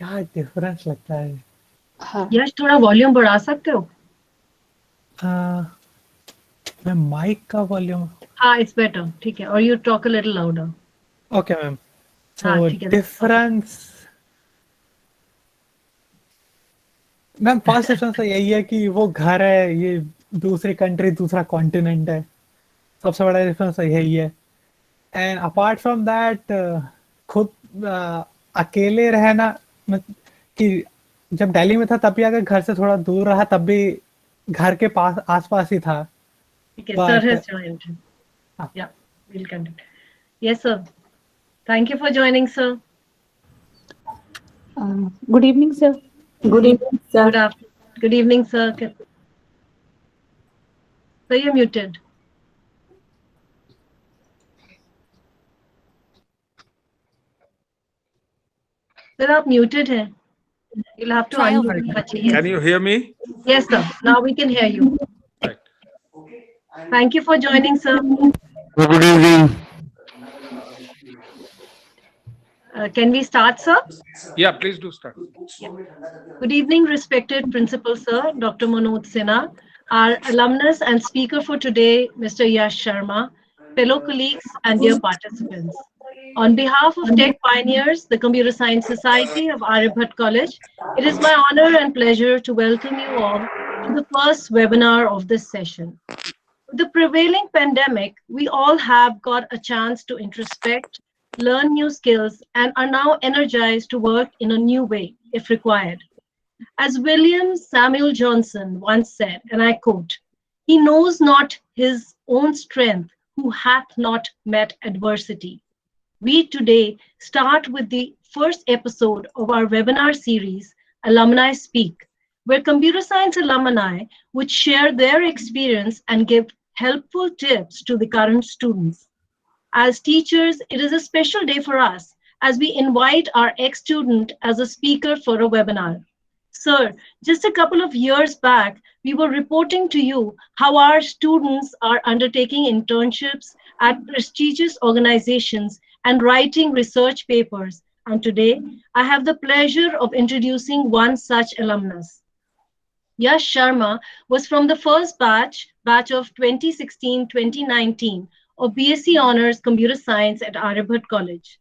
क्या डिफरेंस लगता है? हाँ, यश थोड़ा वॉल्यूम बढ़ा सकते हो? मैं माइक का वॉल्यूम। हाँ, इट्स बेटर, ठीक है। और you talk a little louder. Okay ma'am. हाँ, सो ठीक है। डिफरेंस मैम, फर्स्ट डिफरेंस तो यही है कि वो घर है, ये दूसरी कंट्री, दूसरा कॉन्टिनेंट है। सबसे बड़ा डिफरेंस तो यही है। एंड अपार्ट फ्रॉम दैट, खुद अकेले रहना, कि जब दिल्ली में था तब भी अगर घर से थोड़ा दूर रहा तब भी घर के पास आसपास ही था। ठीक है, सर बट हैज जॉइंड। या, will continue. Yes sir, thank you for joining sir. Good evening sir. Good evening, sir. Good afternoon, good evening sir. Sir you muted. Sir आप म्यूटेड हैं। You'll have to Try unmute. over. Acha, yes. Can you hear me? Yes, sir. Now we can hear you. Right. Thank you for joining, sir. Good evening. Can we start, sir? Yeah, please do start. Good evening, respected Principal, sir, Dr. Manoj Sinha, our alumnus and speaker for today, Mr. Yash Sharma, fellow colleagues and dear participants. On behalf of Tech Pioneers, the Computer Science Society of Aryabhat College, it is my honor and pleasure to welcome you all to the first webinar of this session. With the prevailing pandemic, we all have got a chance to introspect, learn new skills, and are now energized to work in a new way if required. As William Samuel Johnson once said, and I quote, "He knows not his own strength who hath not met adversity." We today start with the first episode of our webinar series, Alumni Speak, where computer science alumni would share their experience and give helpful tips to the current students. As teachers, it is a special day for us as we invite our ex-student as a speaker for a webinar. Sir, just a couple of years back, we were reporting to you how our students are undertaking internships at prestigious organizations and writing research papers. And today, I have the pleasure of introducing one such alumnus. Yash Sharma was from the first batch of 2016-2019 of BSc Honors Computer Science at Aryabhat College.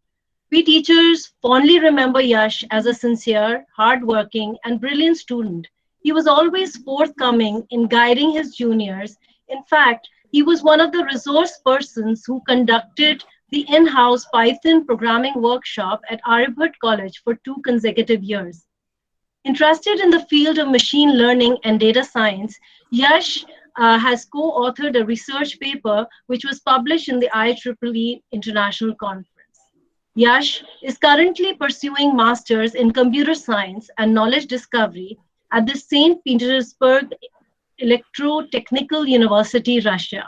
We teachers fondly remember Yash as a sincere, hardworking, and brilliant student. He was always forthcoming in guiding his juniors. In fact, he was one of the resource persons who conducted the in-house Python programming workshop at Aryabhat College for 2 consecutive years. Interested in the field of machine learning and data science, Yash has co-authored a research paper which was published in the IEEE International Conference. Yash is currently pursuing masters in computer science and knowledge discovery at the St. Petersburg Electrotechnical University, Russia.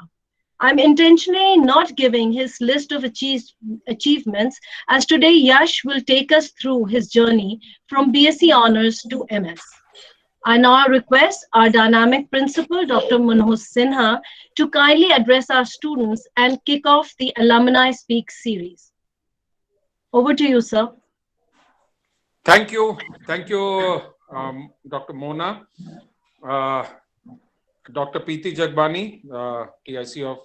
I'm intentionally not giving his list of achievements, as today Yash will take us through his journey from BSc Honors to MS. I now request our dynamic principal, Dr. Manoj Sinha, to kindly address our students and kick off the Alumni Speak series. Over to you, sir. Thank you. Thank you, Dr. Mona, uh, Dr. Preeti Jagbani, TIC of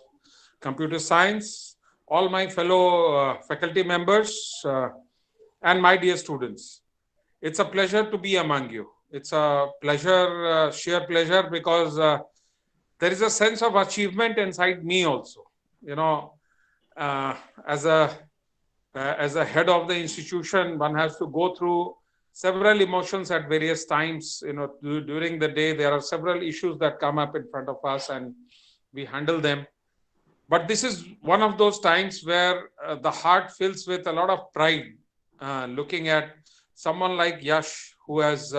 Computer Science, all my fellow faculty members, and my dear students. It's a pleasure to be among you. It's a pleasure, sheer pleasure, because there is a sense of achievement inside me also. You know, uh, as a as a head of the institution, one has to go through several emotions at various times. You know, during the day, there are several issues that come up in front of us, and we handle them. But this is one of those times where the heart fills with a lot of pride, looking at someone like Yash, who has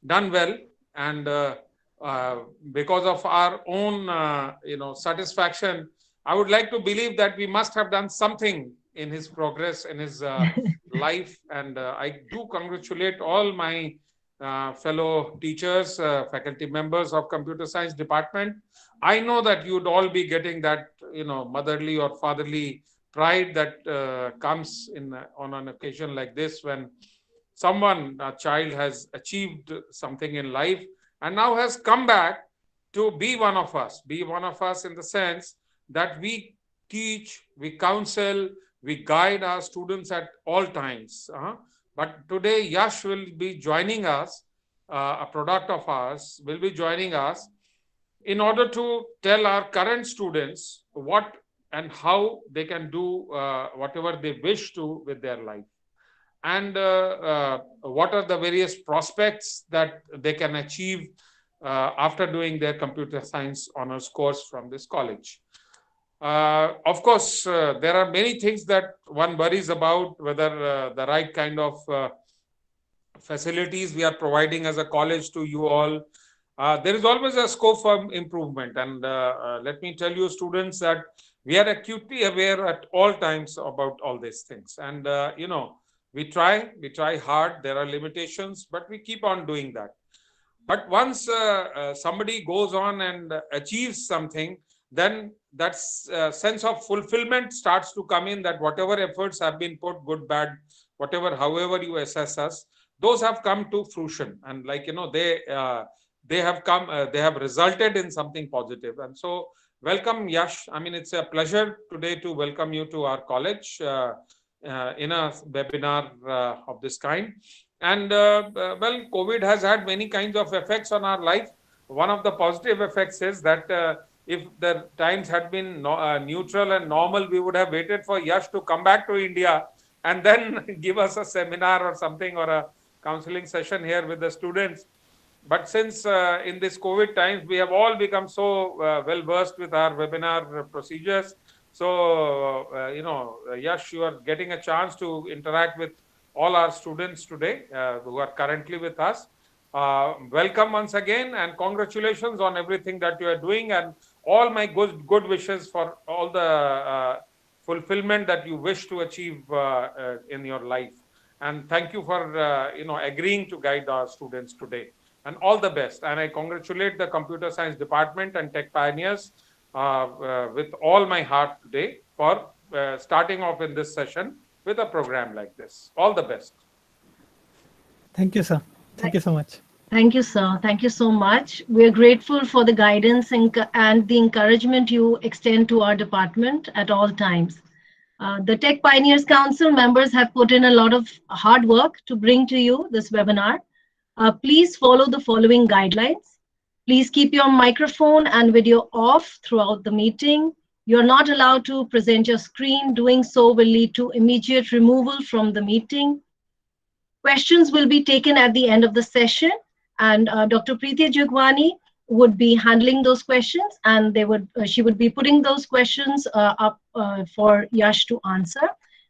done well, and because of our own, satisfaction, I would like to believe that we must have done something in his progress, in his life. And I do congratulate all my fellow teachers, faculty members of computer science department. I know that you'd all be getting that, motherly or fatherly pride that comes in on an occasion like this, when a child has achieved something in life and now has come back to be one of us in the sense that we teach, we counsel, we guide our students at all times. But today, Yash will be joining us, a product of ours, will be joining us in order to tell our current students what and how they can do whatever they wish to with their life. And what are the various prospects that they can achieve after doing their computer science honors course from this college. Of course, there are many things that one worries about, whether the right kind of facilities we are providing as a college to you all. There is always a scope for improvement. And let me tell you, students, that we are acutely aware at all times about all these things. And, we try hard. There are limitations, but we keep on doing that. But once somebody goes on and achieves something, then that sense of fulfillment starts to come in, that whatever efforts have been put, good, bad, whatever, however you assess us, those have come to fruition. And they have come, they have resulted in something positive. And so welcome, Yash. I mean, it's a pleasure today to welcome you to our college in a webinar of this kind. And well, COVID has had many kinds of effects on our life. One of the positive effects is that if the times had been neutral and normal, we would have waited for Yash to come back to India and then give us a seminar or something, or a counseling session here with the students. But since in this COVID times, we have all become so well versed with our webinar procedures. So, Yash, you are getting a chance to interact with all our students today who are currently with us. Welcome once again, and congratulations on everything that you are doing, and all my good wishes for all the fulfillment that you wish to achieve in your life. And thank you for agreeing to guide our students today. And all the best. And I congratulate the Computer Science Department and Tech Pioneers with all my heart today for starting off in this session with a program like this. All the best. Thank you, sir. Thank you so much. Thank you, sir. Thank you so much. We are grateful for the guidance and the encouragement you extend to our department at all times. The Tech Pioneers Council members have put in a lot of hard work to bring to you this webinar. Please follow the following guidelines. Please keep your microphone and video off throughout the meeting. You're not allowed to present your screen. Doing so will lead to immediate removal from the meeting. Questions will be taken at the end of the session, and Dr. Preeti Jagwani would be handling those questions, and she would be putting those questions up for Yash to answer.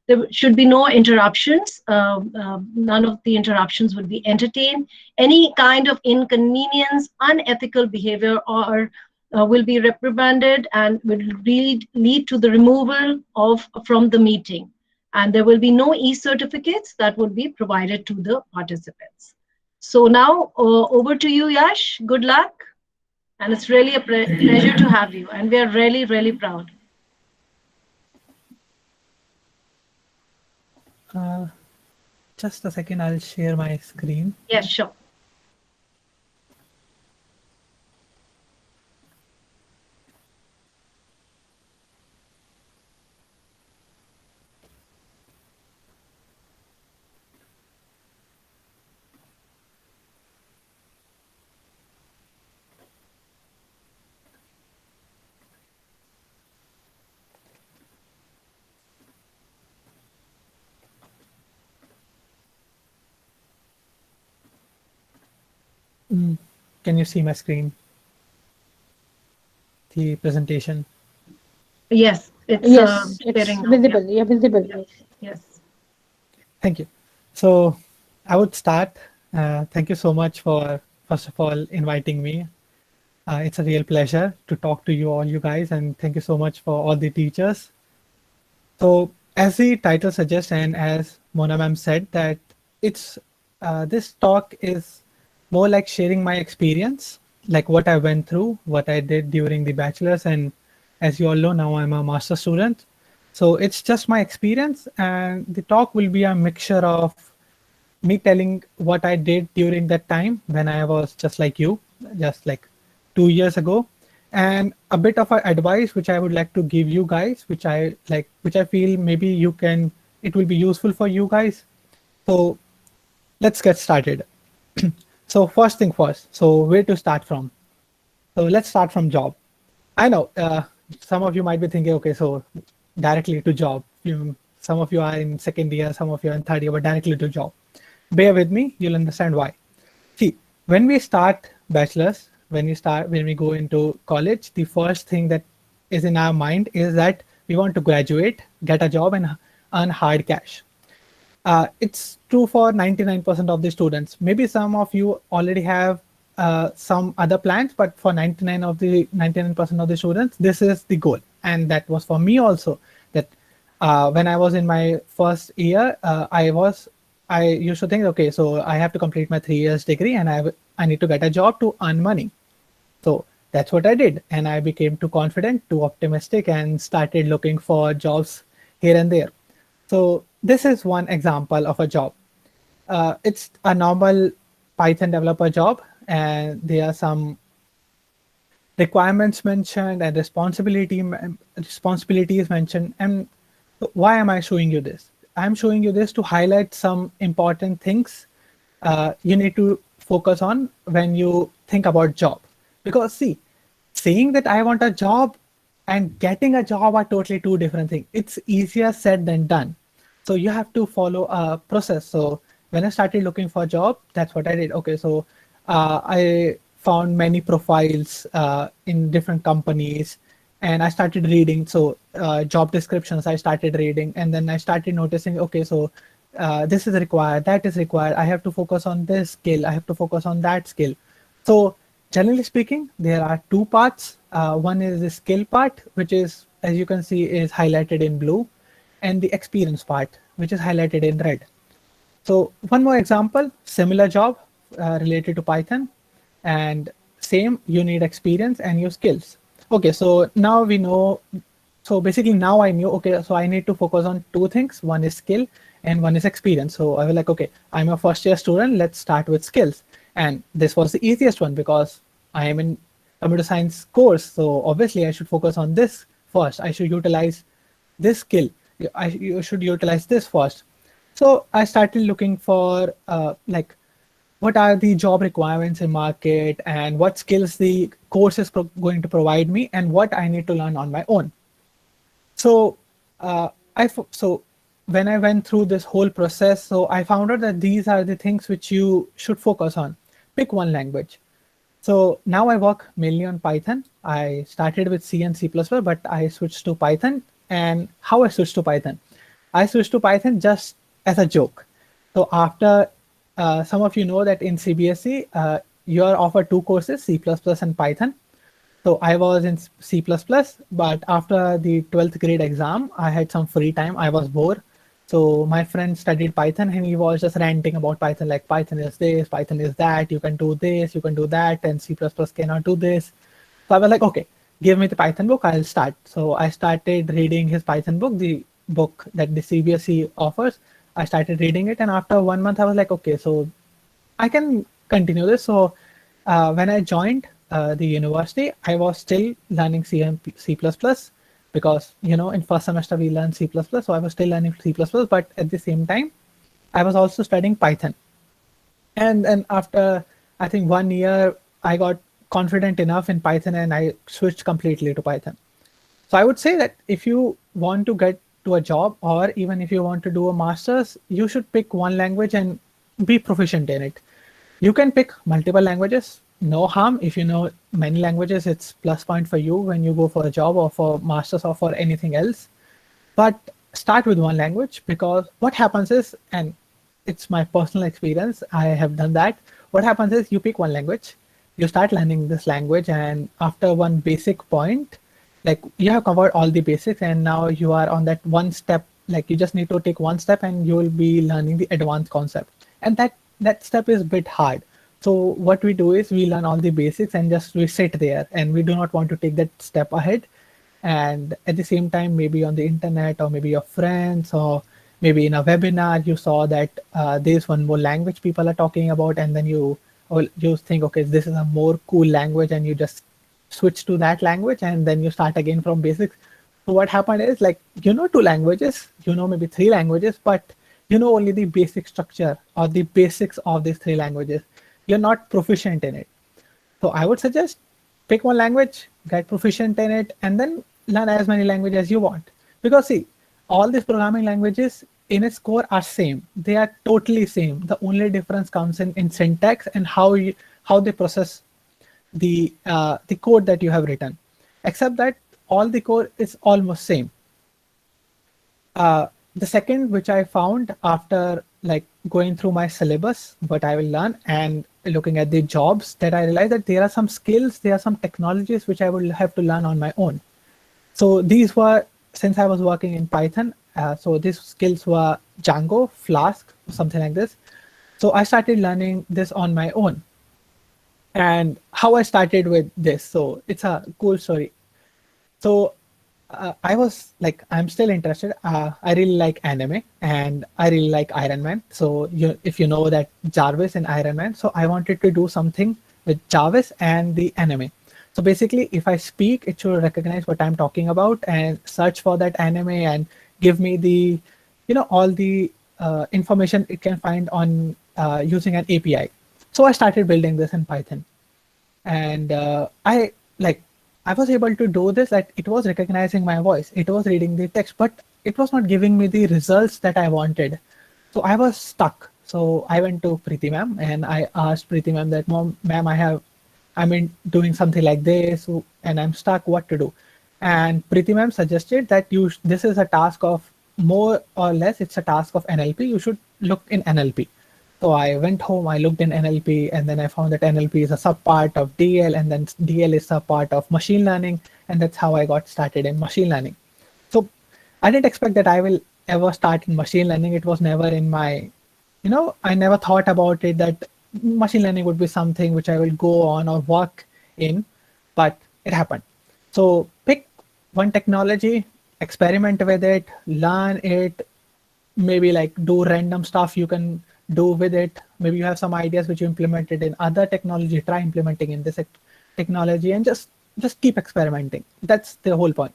There should be no interruptions. None of the interruptions would be entertained. Any kind of inconvenience, unethical behavior, or will be reprimanded and will lead to the removal from the meeting. And there will be no e-certificates that would be provided to the participants. So now over to you, Yash. Good luck. And it's really a pleasure to have you. And we are really, really proud. Just a second, I'll share my screen. Yes, sure. Can you see my screen? The presentation. Yes, it's Yes, appearing it's now. visible. Yeah, visible. Yes. Yes. Thank you. So I would start. Thank you so much for, first of all, inviting me. It's a real pleasure to talk to you all, you guys, and thank you so much for all the teachers. So as the title suggests, and as Mona ma'am said, that it's this talk is more like sharing my experience, like what I went through, what I did during the bachelor's, and as you all know, now I'm a master student. So it's just my experience, and the talk will be a mixture of me telling what I did during that time when I was just like you, just like 2 years ago, and a bit of advice which I would like to give you guys, which I like, which I feel maybe you can, it will be useful for you guys. So let's get started. So first thing first, so where to start from? So let's start from job. I know some of you might be thinking, okay, so directly to job. Some of you are in second year, some of you are in third year, but directly to job. Bear with me, you'll understand why. See, when we start bachelor's, when we go into college, the first thing that is in our mind is that we want to graduate, get a job, and earn hard cash. It's true for 99% of the students. Maybe some of you already have some other plans, but for 99% of the students, this is the goal. And that was for me also. That when I was in my first year, I used to think, okay, so I have to complete my 3 years degree, and I need to get a job to earn money. So that's what I did, and I became too confident, too optimistic, and started looking for jobs here and there. So this is one example of a job. It's a normal Python developer job, and there are some requirements mentioned and responsibilities mentioned. And why am I showing you this? I'm showing you this to highlight some important things you need to focus on when you think about job. Because see, saying that I want a job and getting a job are totally two different things. It's easier said than done. So you have to follow a process. So when I started looking for a job, that's what I did. Okay, so I found many profiles in different companies, and I started reading. So job descriptions, I started reading, and then I started noticing, okay, so this is required, that is required. I have to focus on this skill. I have to focus on that skill. So generally speaking, there are two parts. One is the skill part, which is, as you can see, is highlighted in blue, and the experience part, which is highlighted in red. So one more example, similar job related to Python, and same, you need experience and your skills. Okay, so now we know, so basically now I knew, okay, so I need to focus on two things. One is skill and one is experience. So I was like, okay, I'm a first year student, let's start with skills. And this was the easiest one because I am in computer science course. So obviously I should focus on this first. I should utilize this skill. You should utilize this first. So I started looking for like, what are the job requirements in market, and what skills the course is going to provide me, and what I need to learn on my own. So so when I went through this whole process, so I found out that these are the things which you should focus on. Pick one language. So now I work mainly on Python. I started with C and C++, but I switched to Python. And how I switched to Python? I switched to Python just as a joke. So after some of you know that in CBSE, you are offered two courses, C++ and Python. So I was in C++, but after the 12th grade exam, I had some free time. I was bored. So my friend studied Python, and he was just ranting about Python, like Python is this, Python is that, you can do this, you can do that, and C++ cannot do this. So I was like, okay, give me the Python book, I'll start. So I started reading his Python book, the book that the CBSE offers. I started reading it, and after 1 month, I was like, okay, so I can continue this. So when I joined the university, I was still learning C and C++, because, you know, in first semester we learned C++, so I was still learning C++, but at the same time, I was also studying Python. And then after, I think 1 year, I got confident enough in Python, and I switched completely to Python. So I would say that if you want to get to a job, or even if you want to do a master's, you should pick one language and be proficient in it. You can pick multiple languages, no harm. If you know many languages, it's plus point for you when you go for a job or for master's or for anything else. But start with one language, because what happens is, and it's my personal experience, I have done that. What happens is you pick one language, you start learning this language, and after one basic point, like you have covered all the basics, and now you are on that one step, like you just need to take one step and you will be learning the advanced concept. And that step is a bit hard. So what we do is we learn all the basics and just we sit there, and we do not want to take that step ahead. And at the same time, maybe on the internet or maybe your friends or maybe in a webinar you saw that there's one more language people are talking about, and then you think, okay, this is a more cool language, and you just switch to that language, and then you start again from basics. So what happened is, like, you know, two languages, you know, maybe three languages, but you know only the basic structure or the basics of these three languages. You're not proficient in it. So I would suggest pick one language, get proficient in it, and then learn as many languages as you want. Because see, all these programming languages in its core are same. They are totally same. The only difference comes in syntax and how they process the code that you have written. Except that all the code is almost same. The second, which I found after like going through my syllabus, what I will learn, and looking at the jobs, that I realized that there are some skills, there are some technologies which I will have to learn on my own. So these were, since I was working in Python, so these skills were Django, Flask, something like this. So I started learning this on my own. And how I started with this, so it's a cool story. So I was like, I'm still interested. I really like anime, and I really like Iron Man. So if you know that Jarvis and Iron Man, so I wanted to do something with Jarvis and the anime. So basically, if I speak, it should recognize what I'm talking about and search for that anime and give me the, you know, all the information it can find on using an API. So I started building this in Python, and I was able to do this, that it was recognizing my voice, it was reading the text, but it was not giving me the results that I wanted. So I was stuck. So I went to Preeti ma'am and I asked Preeti ma'am that, ma'am, I'm doing something like this and I'm stuck, what to do? And Preeti ma'am suggested that this is a task of, more or less, it's a task of NLP. You should look in NLP. So I went home, I looked in NLP, and then I found that NLP is a subpart of DL, and then DL is a part of machine learning, and that's how I got started in machine learning. So I didn't expect that I will ever start in machine learning. It was never in my, you know, I never thought about it that machine learning would be something which I will go on or work in, but it happened. So pick one technology, experiment with it, learn it, maybe like do random stuff you can do with it. Maybe you have some ideas which you implemented in other technology, try implementing in this technology, and just keep experimenting. That's the whole point.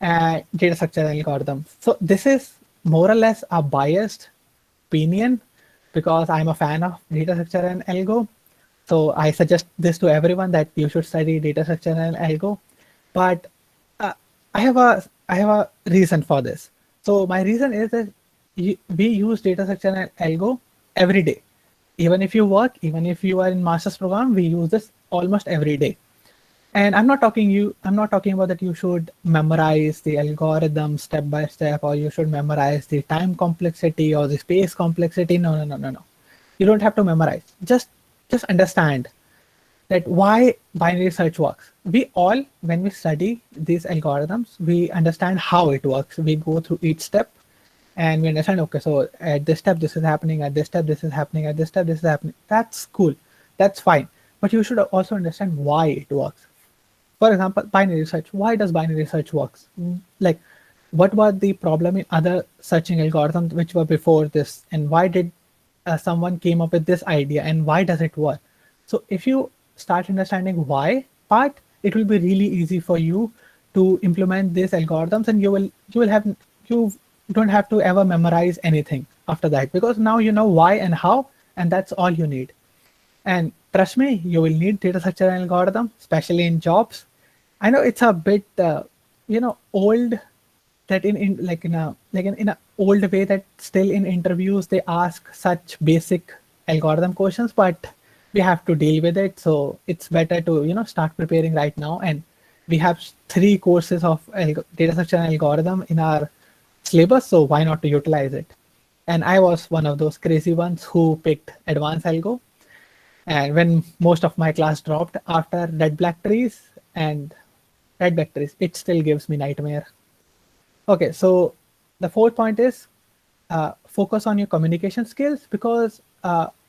Data structure algorithm. So this is more or less a biased opinion because I'm a fan of data structure and algo. So I suggest this to everyone that you should study data structure and algo. But I have a reason for this. So my reason is that we use data structure and algo every day. Even if you work, even if you are in master's program, we use this almost every day. And I'm not talking about that you should memorize the algorithm step by step, or you should memorize the time complexity or the space complexity. No. You don't have to memorize. Just understand that why binary search works. We all, when we study these algorithms, we understand how it works. We go through each step and we understand, okay, so at this step, this is happening, at this step, this is happening, at this step, this is happening. That's cool. That's fine. But you should also understand why it works. For example, binary search. Why does binary search works? Like, what was the problem in other searching algorithms which were before this? And why did someone came up with this idea, and why does it work? So if you start understanding why part, it will be really easy for you to implement these algorithms, and you don't have to ever memorize anything after that, because now you know why and how, and that's all you need. And trust me, you will need data structure and algorithm, especially in jobs. I know it's a bit old, that in a old way, that still in interviews they ask such basic algorithm questions, but we have to deal with it. So it's better to start preparing right now. And we have 3 courses of data structure and algorithm in our syllabus, so why not to utilize it? And I was one of those crazy ones who picked advanced algo. And when most of my class dropped after red black trees, it still gives me nightmare. Okay, so the 4th point is focus on your communication skills, because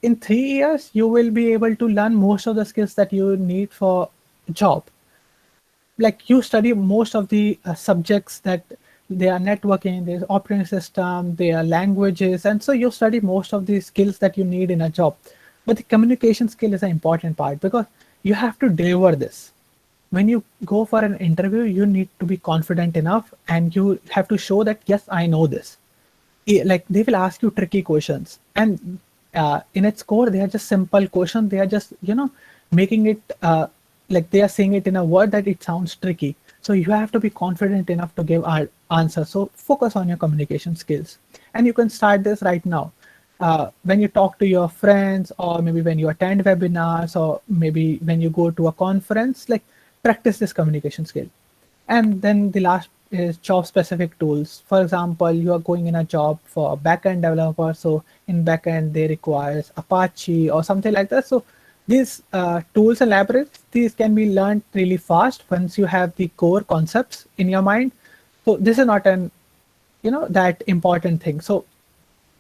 in 3 years you will be able to learn most of the skills that you need for a job. Like, you study most of the subjects that there are networking, there's operating system, there are languages, and so you study most of the skills that you need in a job. But the communication skill is an important part because you have to deliver this. When you go for an interview, you need to be confident enough and you have to show that, yes, I know this. Like they will ask you tricky questions, and in its core, they are just simple questions. They are just, making it like they are saying it in a word that it sounds tricky. So you have to be confident enough to give our answer. So focus on your communication skills, and you can start this right now. When you talk to your friends, or maybe when you attend webinars, or maybe when you go to a conference, like practice this communication skill. And then the last is job specific tools. For example, you are going in a job for a backend developer. So in backend, they requires Apache or something like that. So these tools and libraries, these can be learned really fast once you have the core concepts in your mind. So this is not an, that important thing. So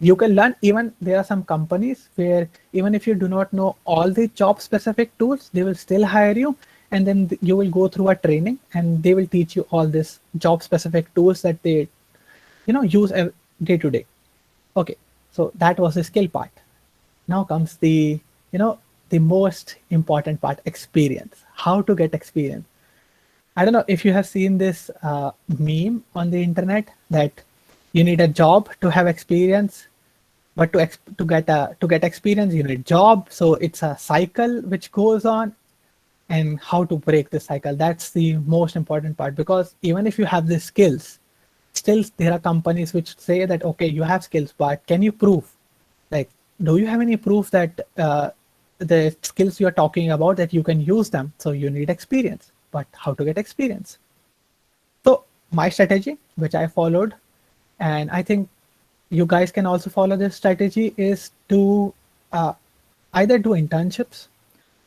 you can learn. Even there are some companies where even if you do not know all the job specific tools, they will still hire you, and then you will go through a training and they will teach you all this job specific tools that they use day to day. Okay, so that was the skill part. Now comes the the most important part, experience. How to get experience. I don't know if you have seen this meme on the internet that you need a job to have experience, but to get experience you need job. So it's a cycle which goes on, and how to break the cycle. That's the most important part, because even if you have the skills, still there are companies which say that, okay, you have skills, but can you prove? Like, do you have any proof that the skills you're talking about, that you can use them? So you need experience, but how to get experience? So my strategy, which I followed, and I think you guys can also follow this strategy, is to either do internships,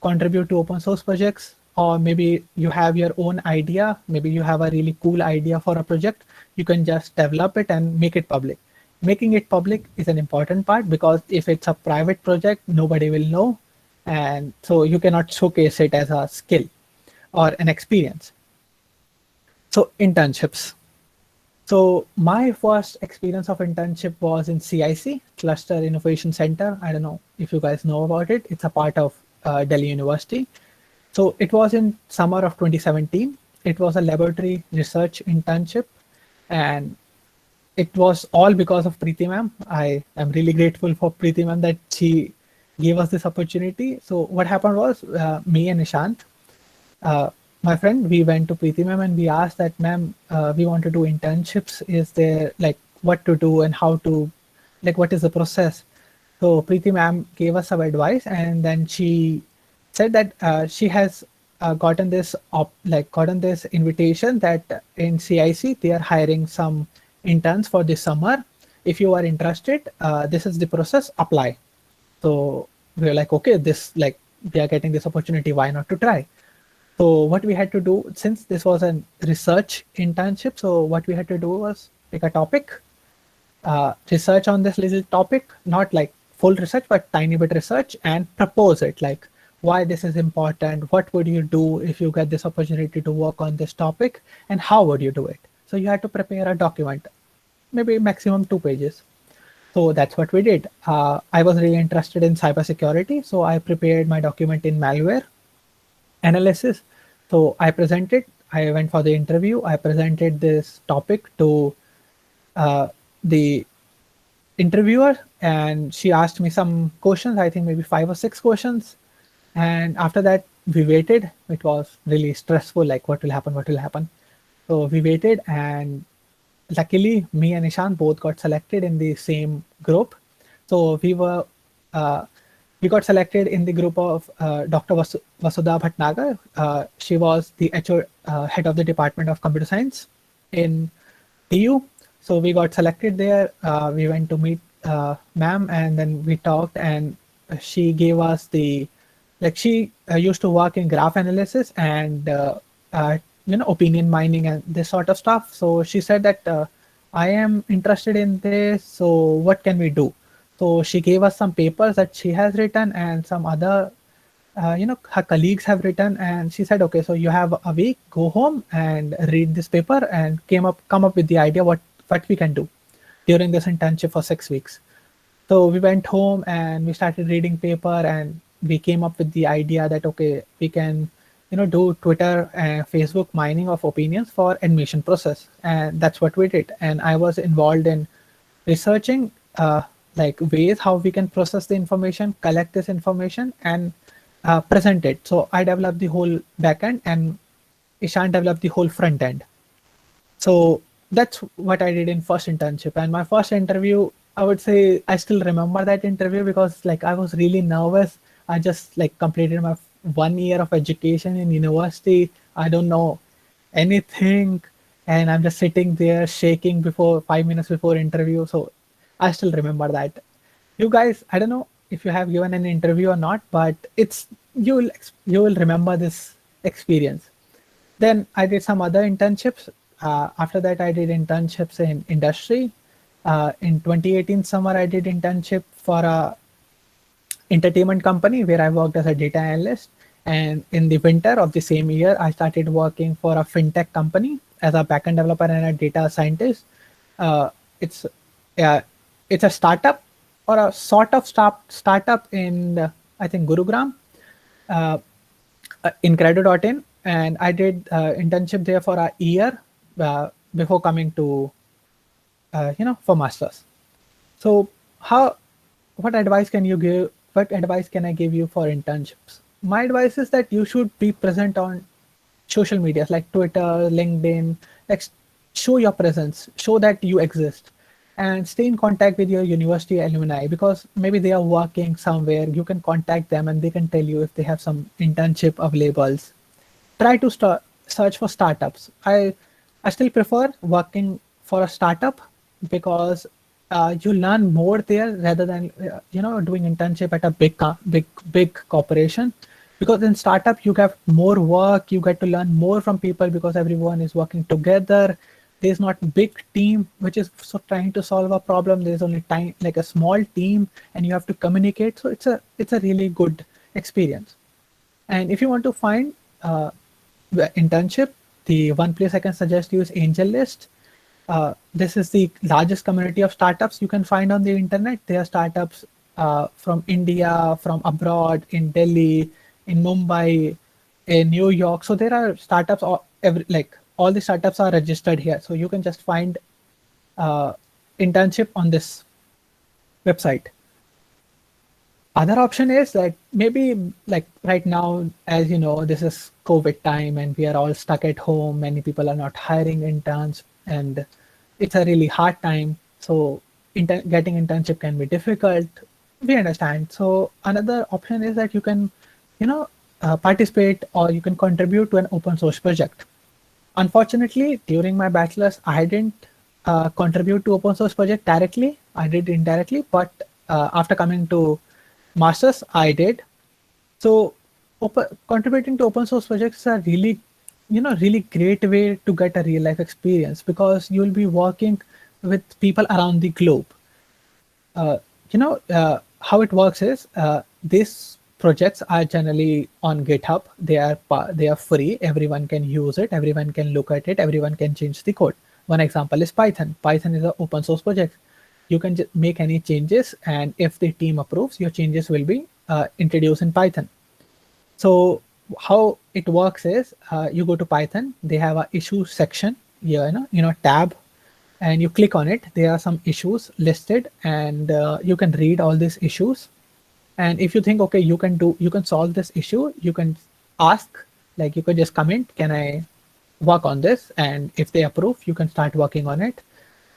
contribute to open source projects, or maybe you have your own idea. Maybe you have a really cool idea for a project. You can just develop it and make it public. Making it public is an important part, because if it's a private project, nobody will know. And so you cannot showcase it as a skill or an experience. So internships. So my first experience of internship was in CIC, Cluster Innovation Center. I don't know if you guys know about it. It's a part of Delhi University. So it was in summer of 2017. It was a laboratory research internship, and it was all because of Preeti ma'am. I am really grateful for Preeti ma'am that she gave us this opportunity. So what happened was, me and Nishant, my friend, we went to Preeti ma'am and we asked that, ma'am, we want to do internships. Is there, like, what to do and how to, like, what is the process? So Preeti ma'am gave us some advice, and then she said that she has gotten this invitation that in CIC they are hiring some interns for this summer. If you are interested, this is the process. Apply. So we were like, okay, we are getting this opportunity. Why not to try? So what we had to do, since this was a research internship, so what we had to do was pick a topic, research on this little topic, not like full research, but tiny bit research, and propose it, like why this is important, what would you do if you get this opportunity to work on this topic, and how would you do it. So you had to prepare a document, maybe maximum 2 pages. So that's what we did. I was really interested in cybersecurity, so I prepared my document in malware analysis. So I went for the interview, I presented this topic to the interviewer, and she asked me some questions, I think maybe 5 or 6 questions. And after that, we waited. It was really stressful, like what will happen. So we waited, and luckily me and Ishan both got selected in the same group. So we got selected in the group of Dr. Vasudha Bhatnagar. She was the head of the Department of Computer Science in TU. So we got selected there. We went to meet ma'am, and then we talked, and she gave us she used to work in graph analysis and opinion mining and this sort of stuff. So she said that I am interested in this, so what can we do? So she gave us some papers that she has written and some other her colleagues have written, and she said, okay, so you have a week, go home and read this paper, and come up with the idea what we can do during this internship for 6 weeks. So we went home and we started reading paper, and we came up with the idea that, okay, we can, do Twitter and Facebook mining of opinions for admission process. And that's what we did. And I was involved in researching like ways how we can process the information, collect this information, and present it. So I developed the whole backend, and Ishan developed the whole front end. So that's what I did in first internship. And my first interview, I would say I still remember that interview because like I was really nervous. I just like completed my 1 year of education in university. I don't know anything, and I'm just sitting there shaking before 5 minutes before interview. So I still remember that. You guys, I don't know if you have given an interview or not, but you will remember this experience. Then I did some other internships. After that, I did internships in industry. In 2018 summer, I did internship for a entertainment company where I worked as a data analyst. And in the winter of the same year, I started working for a fintech company as a backend developer and a data scientist. It's a startup or a sort of startup in I think Gurugram, in Credo.in, and I did internship there for a year before coming to for masters. So what advice can you give? What advice can I give you for internships? My advice is that you should be present on social media like Twitter, LinkedIn. Like, show your presence, show that you exist, and stay in contact with your university alumni, because maybe they are working somewhere. You can contact them and they can tell you if they have some internship available. Try to search for startups. I still prefer working for a startup because you learn more there rather than doing internship at a big corporation. Because in startup you get more work, you get to learn more from people because everyone is working together. There's not big team which is trying to solve a problem. There's only like a small team, and you have to communicate. So it's a really good experience. And if you want to find the internship, the one place I can suggest you is AngelList. This is the largest community of startups you can find on the internet. There are startups from India, from abroad, in Delhi, in Mumbai, in New York. So there are startups, all the startups are registered here. So you can just find internship on this website. Other option is like maybe like right now, as you know, this is COVID time and we are all stuck at home. Many people are not hiring interns, and it's a really hard time. So getting internship can be difficult. We understand. So another option is that you can, participate or you can contribute to an open source project. Unfortunately, during my bachelor's, I didn't contribute to open source project directly. I did indirectly, but after coming to masters, I did. So contributing to open source projects is a really, really great way to get a real life experience, because you'll be working with people around the globe. How it works is these projects are generally on GitHub. They are free. Everyone can use it. Everyone can look at it. Everyone can change the code. One example is Python. Python is an open source project. You can just make any changes, and if the team approves, your changes will be introduced in Python. So how it works is you go to Python. They have a issue section here, tab, and you click on it. There are some issues listed, and you can read all these issues. And if you think, okay, you can solve this issue, you can ask, like you could just comment, can I work on this? And if they approve, you can start working on it.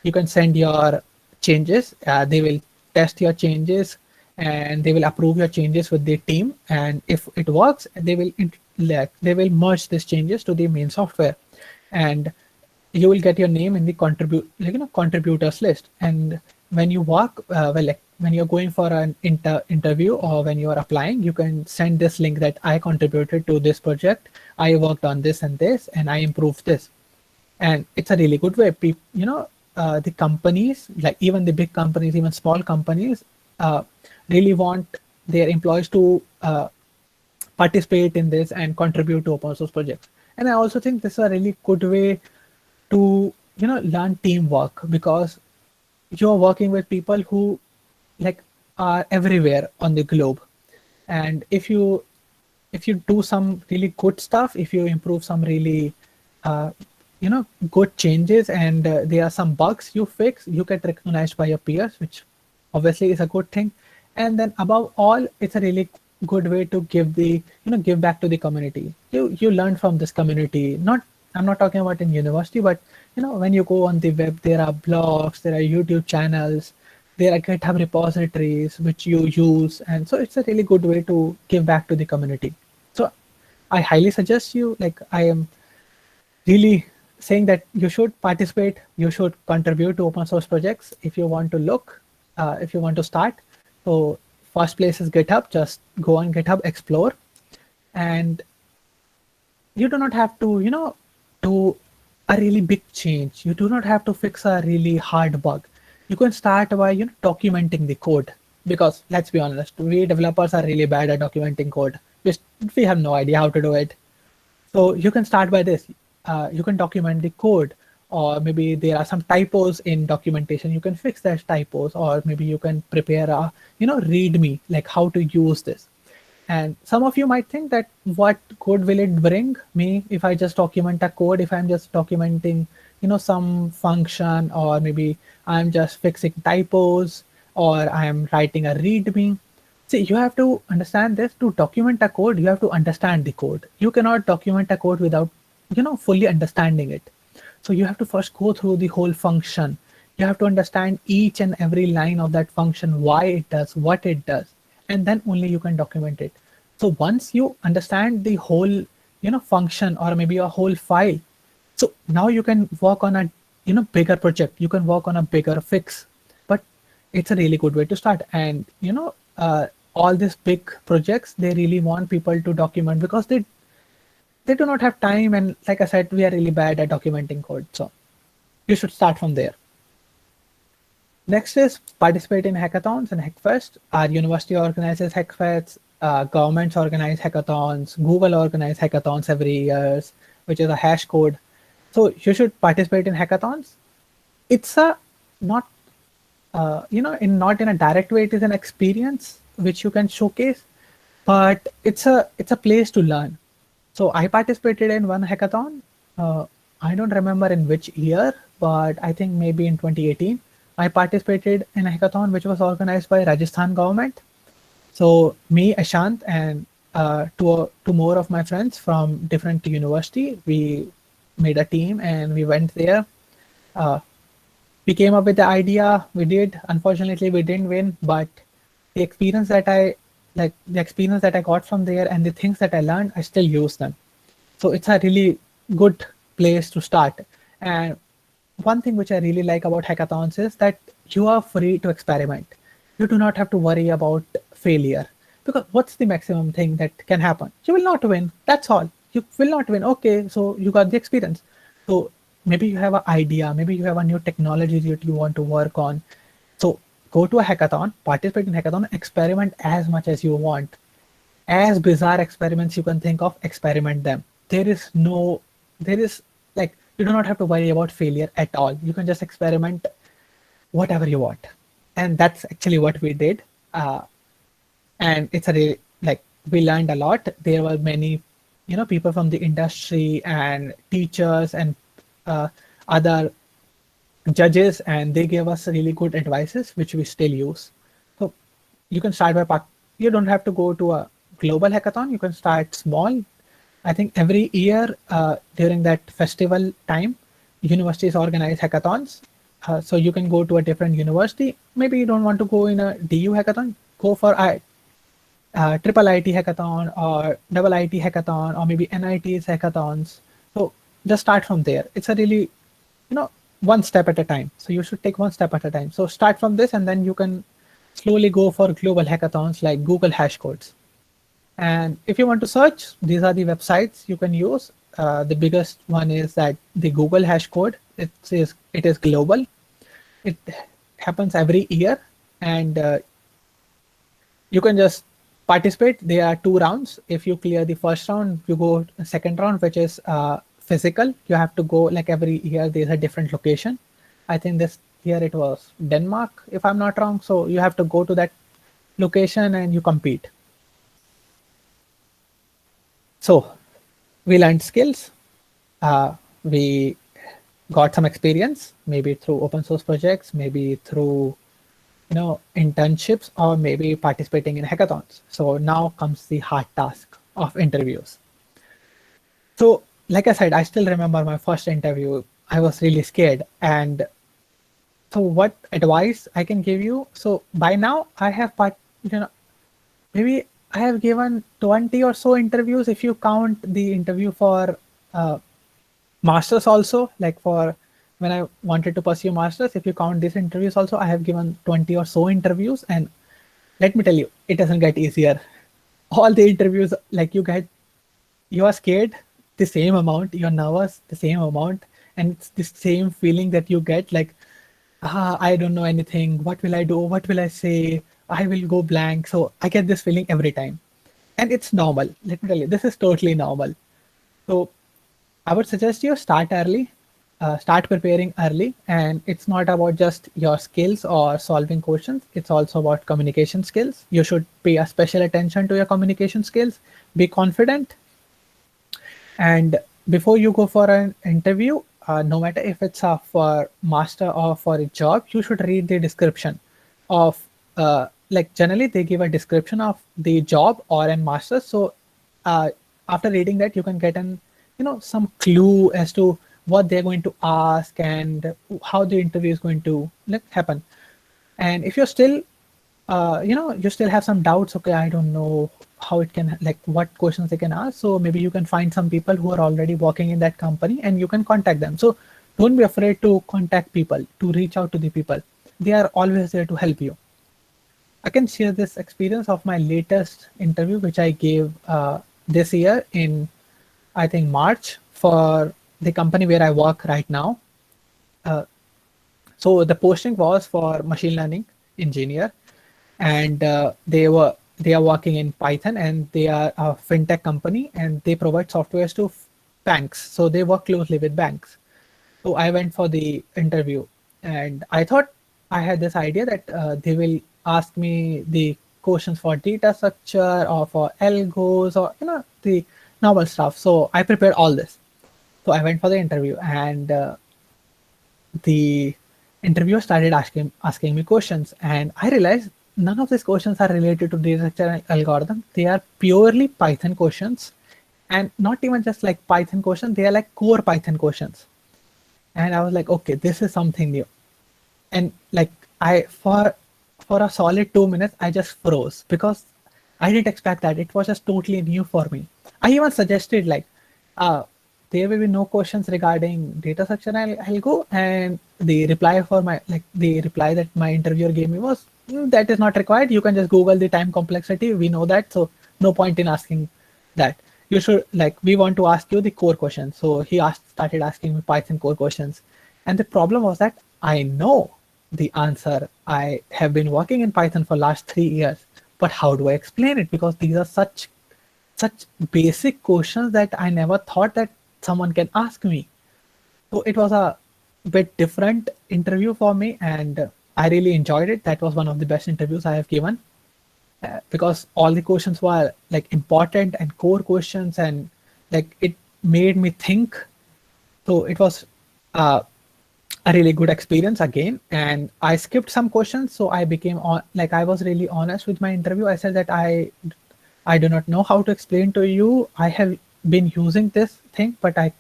You can send your changes. They will test your changes and they will approve your changes with the team. And if it works, they will merge these changes to the main software, and you will get your name in the contributors list. And when you work, when you're going for an interview or when you are applying, you can send this link that I contributed to this project. I worked on this and this, and I improved this. And it's a really good way. The companies, like even the big companies, even small companies, really want their employees to participate in this and contribute to open source projects. And I also think this is a really good way to learn teamwork, because you're working with people who like are everywhere on the globe. And if you do some really good stuff, if you improve some really good changes, and there are some bugs you fix, you get recognized by your peers, which obviously is a good thing. And then above all, it's a really good way to give back to the community. You learn from this community. I'm not talking about in university, but when you go on the web, there are blogs, there are YouTube channels, there are GitHub repositories which you use, and so it's a really good way to give back to the community. So I highly suggest you, like I am really saying, that you should participate, you should contribute to open source projects if you want to if you want to start. So first place is GitHub. Just go on GitHub, explore, and you do not have to do a really big change. You do not have to fix a really hard bug. You can start by documenting the code, because let's be honest, we developers are really bad at documenting code. We have no idea how to do it. So you can start by this. You can document the code, or maybe there are some typos in documentation. You can fix those typos, or maybe you can prepare a README, like how to use this. And some of you might think that what good will it bring me if I just document a code, if I'm just documenting some function, or maybe I'm just fixing typos, or I'm writing a README. See, you have to understand this. To document a code, you have to understand the code. You cannot document a code without fully understanding it. So you have to first go through the whole function. You have to understand each and every line of that function, why it does, what it does, and then only you can document it. So once you understand the whole function, or maybe a whole file, so now you can work on a bigger project. You can work on a bigger fix. But it's a really good way to start. And all these big projects, they really want people to document, because they do not have time. And like I said, we are really bad at documenting code. So you should start from there. Next is participate in hackathons and Hackfest. Our university organizes Hackfests, governments organize hackathons, Google organize hackathons every year, which is a hash code. So you should participate in hackathons. It's not in a direct way. It is an experience which you can showcase, but it's a place to learn. So I participated in one hackathon. I don't remember in which year, but I think maybe in 2018. I participated in a hackathon which was organized by Rajasthan government. So me, Ashant, and two more of my friends from different university, we made a team and we went there. We came up with the idea. We did. Unfortunately, we didn't win, but the experience that I got from there and the things that I learned, I still use them. So it's a really good place to start. And one thing which I really like about hackathons is that you are free to experiment. You do not have to worry about failure, because what's the maximum thing that can happen? You will not win. That's all. You will not win. Okay, so you got the experience. So maybe you have an idea, maybe you have a new technology that you want to work on. So go to a hackathon, participate in hackathon, experiment as much as you want. As bizarre experiments you can think of, experiment them. You do not have to worry about failure at all. You can just experiment whatever you want. And that's actually what we did. And it's we learned a lot. There were many, people from the industry and teachers and other judges, and they gave us really good advices, which we still use. So you can start by you don't have to go to a global hackathon. You can start small. I think every year during that festival time, universities organize hackathons. So you can go to a different university. Maybe you don't want to go in a DU hackathon. Go for a triple IT hackathon or double IT hackathon, or maybe NIT's hackathons. So just start from there. It's a really, one step at a time. So you should take one step at a time. So start from this, and then you can slowly go for global hackathons like Google Hashcodes. And if you want to search, these are the websites you can use. The biggest one is that the Google Hashcode. It is global. It happens every year, and you can just participate. There are 2 rounds. If you clear the first round, you go to the second round, which is physical. You have to go, like every year there's a different location. I think this year it was Denmark, if I'm not wrong. So you have to go to that location and you compete. So we learned skills. We got some experience, maybe through open source projects, maybe through internships, or maybe participating in hackathons. So now comes the hard task of interviews. So like I said, I still remember my first interview. I was really scared. And so what advice I can give you? So by now I have maybe I have given 20 or so interviews if you count the interview for masters also, like for when I wanted to pursue masters. If you count these interviews also, I have given 20 or so interviews, and let me tell you, it doesn't get easier. All the interviews, like you are scared the same amount, you're nervous the same amount, and it's the same feeling that you get, like, I don't know anything. What will I do? What will I say? I will go blank. So I get this feeling every time, and it's normal. Let me tell you, this is totally normal. So I would suggest you start early, start preparing early, and it's not about just your skills or solving questions. It's also about communication skills. You should pay a special attention to your communication skills. Be confident, and before you go for an interview, no matter if it's for master or for a job, you should read the description of like generally they give a description of the job or a master. So after reading that, you can get an some clue as to what they're going to ask and how the interview is going to happen. And if you're still you still have some doubts, okay, I don't know how it can, like what questions they can ask, so maybe you can find some people who are already working in that company and you can contact them. So don't be afraid to contact people, to reach out to the people. They are always there to help you. I can share this experience of my latest interview, which I gave this year in, I think, March, for the company where I work right now. So the posting was for machine learning engineer, and they are working in Python, and they are a fintech company, and they provide softwares to banks. So they work closely with banks. So I went for the interview, and I thought I had this idea that they will ask me the questions for data structure or for algos or the normal stuff. So I prepared all this. So I went for the interview, and the interviewer started asking me questions, and I realized none of these questions are related to data structure and algorithm. They are purely Python questions, and not even just like Python questions. They are like core Python questions. And I was like, okay, this is something new. And like for a solid 2 minutes, I just froze because I didn't expect that. It was just totally new for me. I even suggested like, there will be no questions regarding data structure and algo, and the reply that my interviewer gave me was, that is not required. You can just Google the time complexity. We know that, so no point in asking that. You should, like, we want to ask you the core questions. So he started asking me Python core questions, and the problem was that I know the answer. I have been working in Python for last 3 years, but how do I explain it? Because these are such basic questions that I never thought that someone can ask me. So it was a bit different interview for me, and I really enjoyed it. That was one of the best interviews I have given, because all the questions were like important and core questions, and like it made me think. So it was a really good experience again. And I skipped some questions, so I became I was really honest with my interview. I said that I do not know how to explain to you. I have been using this thing, but I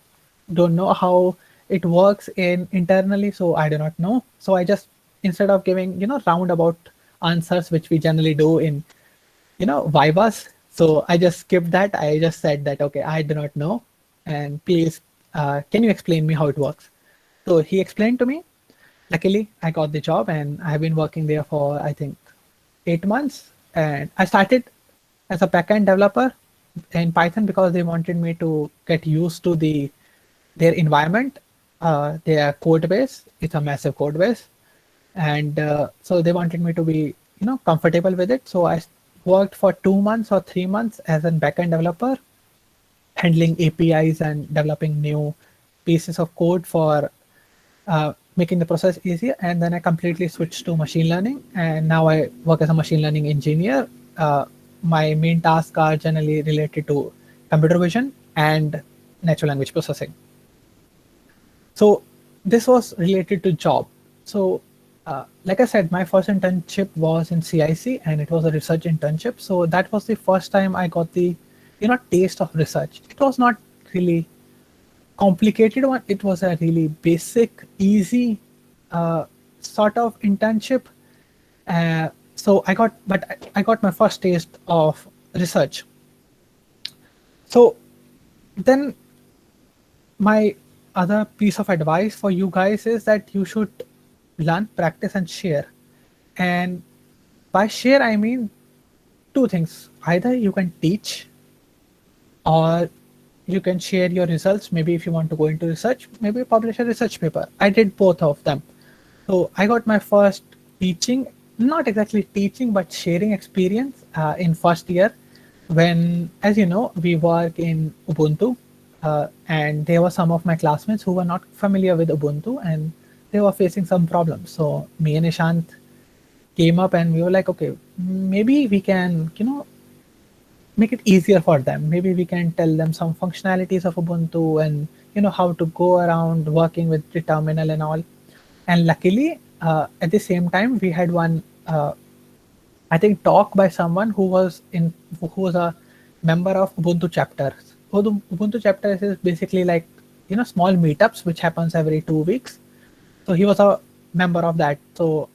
don't know how it works internally, so I do not know. So I just, instead of giving roundabout answers which we generally do in Vivas, so I just skipped that. I just said that, okay, I do not know, and please can you explain me how it works? So he explained to me. Luckily I got the job, and I've been working there for, I think, 8 months. And I started as a backend developer in Python because they wanted me to get used to their environment, their code base. It's a massive code base, and so they wanted me to be comfortable with it. So I worked for 2 months or 3 months as a backend developer, handling APIs and developing new pieces of code for making the process easier. And then I completely switched to machine learning, and now I work as a machine learning engineer. My main tasks are generally related to computer vision and natural language processing. So this was related to job. So like I said, my first internship was in CIC, and it was a research internship. So that was the first time I got the taste of research. It was not really complicated one. It was a really basic, easy sort of internship. So I got my first taste of research. So then my other piece of advice for you guys is that you should learn, practice, and share. And by share, I mean two things. Either you can teach, or you can share your results. Maybe if you want to go into research, maybe publish a research paper. I did both of them. So I got my first teaching, not exactly teaching, but sharing experience in first year, when, as you know, we work in Ubuntu. And there were some of my classmates who were not familiar with Ubuntu, and they were facing some problems. So me and Ishant came up, and we were like, okay, maybe we can, make it easier for them. Maybe we can tell them some functionalities of Ubuntu, and how to go around working with the terminal and all. And luckily, at the same time, we had one, I think, talk by someone who was a member of Ubuntu chapters. Ubuntu chapters is basically like small meetups which happens every 2 weeks. So he was a member of that. So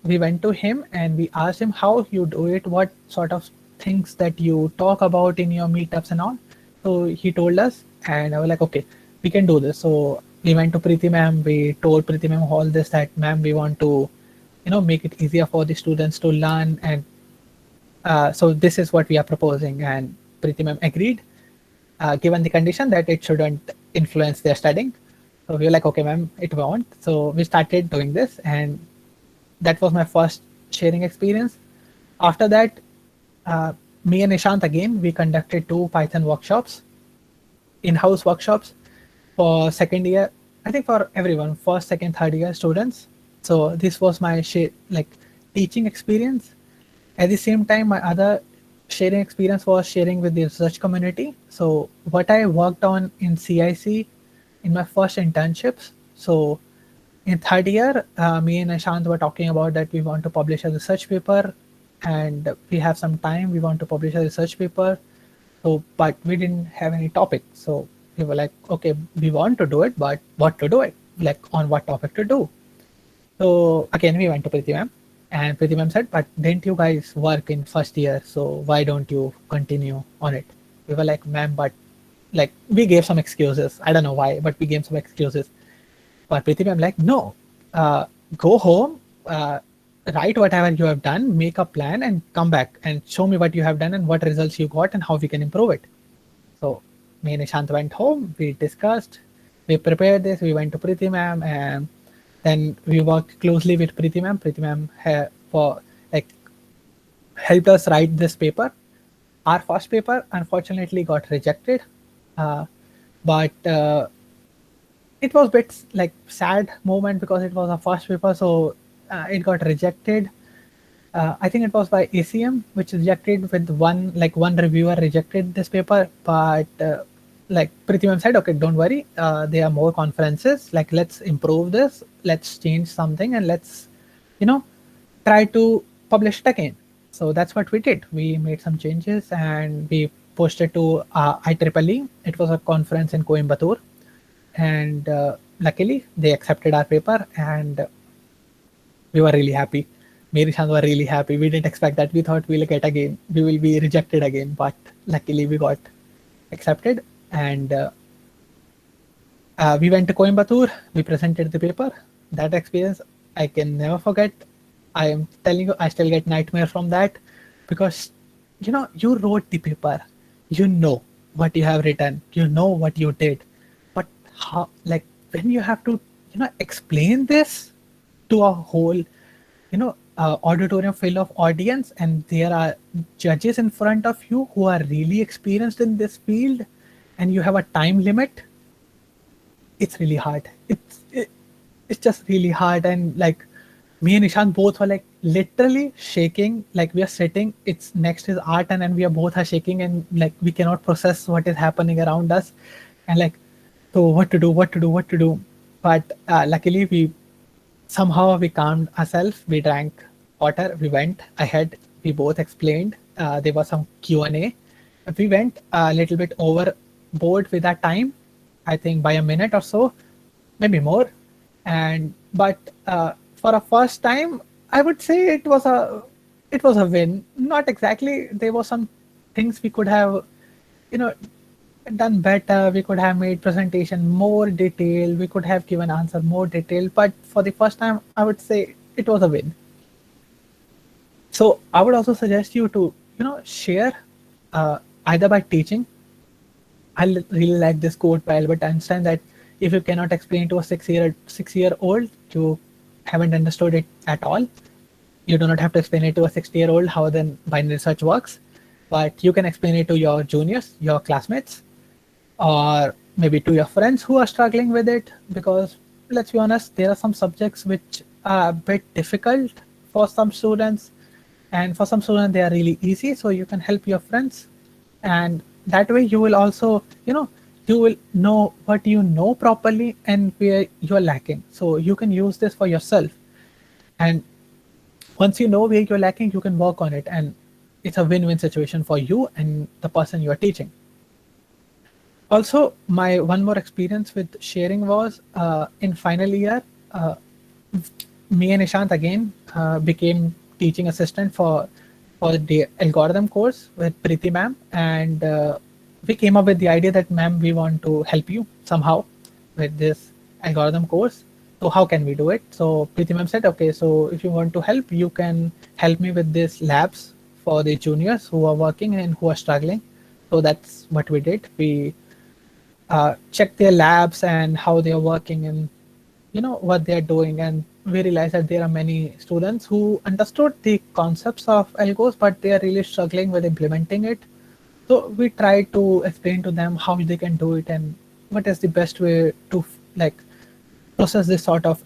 we went to him and we asked him how you do it, what sort of things that you talk about in your meetups and all. So he told us, and I was like, okay, we can do this. So we went to Preeti ma'am. We told Preeti ma'am all this, that ma'am, we want to make it easier for the students to learn, and so this is what we are proposing. And Preeti ma'am agreed, given the condition that it shouldn't influence their studying. So we were like, okay, ma'am, it won't. So we started doing this, and that was my first sharing experience. After that, me and Ishant, again, we conducted 2 Python workshops, in-house workshops for second year, I think for everyone, first, second, third year students. So this was my teaching experience. At the same time, my other sharing experience was sharing with the research community. So what I worked on in CIC in my first internships. So in third year, me and Ishant were talking about that we want to publish a research paper, and we have some time, we want to publish a research paper. So, but we didn't have any topic. So we were like, okay, we want to do it, but what to do it? Like on what topic to do? So again, we went to Preeti ma'am, and Preeti ma'am said, but didn't you guys work in first year? So why don't you continue on it? We were like, ma'am, but we gave some excuses. I don't know why, but we gave some excuses. But Preeti ma'am like, no, go home, write whatever you have done, make a plan, and come back and show me what you have done and what results you got and how we can improve it. So me and Ishant went home, we discussed, we prepared this, we went to Preeti ma'am, and then we worked closely with Preeti ma'am. Preeti ma'am helped us write this paper. Our first paper unfortunately got rejected, but it was a bit sad moment because it was our first paper, so it got rejected. I think it was by ACM, which rejected with one reviewer rejected this paper, but Preeti ma'am said, okay, don't worry, there are more conferences, let's improve this, let's change something, and let's try to publish it again. So that's what we did. We made some changes and we posted to IEEE. It was a conference in Coimbatore, and luckily they accepted our paper, and we were really happy. Me and Ishant were really happy. We didn't expect that. We thought we will be rejected again, but luckily we got accepted. And we went to Coimbatore. We presented the paper. That experience I can never forget. I am telling you, I still get nightmare from that, because you wrote the paper, you know what you have written, you know what you did, but how, when you have to explain this to a whole auditorium full of audience and there are judges in front of you who are really experienced in this field, and you have a time limit, it's really hard. It's just really hard. And like me and Ishan both were like literally shaking. Like we are sitting, it's next is art, and then we are both are shaking, and like we cannot process what is happening around us, and like, so what to do. But luckily somehow we calmed ourselves. We drank water. We went ahead. We both explained. There was some Q&A. We went a little bit overboard with our time. I think by a minute or so, maybe more. But for a first time, I would say it was a win. Not exactly. There were some things we could have, done better. We could have made presentation more detailed. We could have given answer more detailed. But for the first time, I would say it was a win. So I would also suggest you to, share either by teaching. I really like this quote by Albert Einstein that if you cannot explain to a six-year-old, you haven't understood it at all. You do not have to explain it to a 60-year-old how then binary search works, but you can explain it to your juniors, your classmates, or maybe to your friends who are struggling with it. Because let's be honest, there are some subjects which are a bit difficult for some students, and for some students they are really easy. So you can help your friends, and that way you will also, you will know what you know properly and where you are lacking. So you can use this for yourself, and once you know where you're lacking, you can work on it, and it's a win-win situation for you and the person you are teaching. Also, my one more experience with sharing was in final year, me and Ishant again became teaching assistant for the algorithm course with Preeti ma'am, and we came up with the idea that, ma'am, we want to help you somehow with this algorithm course. So how can we do it? So Preeti ma'am said, okay, so if you want to help, you can help me with these labs for the juniors who are working and who are struggling. So that's what we did. We checked their labs and how they are working and what they are doing, and we realized that there are many students who understood the concepts of algos, but they are really struggling with implementing it. So we try to explain to them how they can do it and what is the best way to process this sort of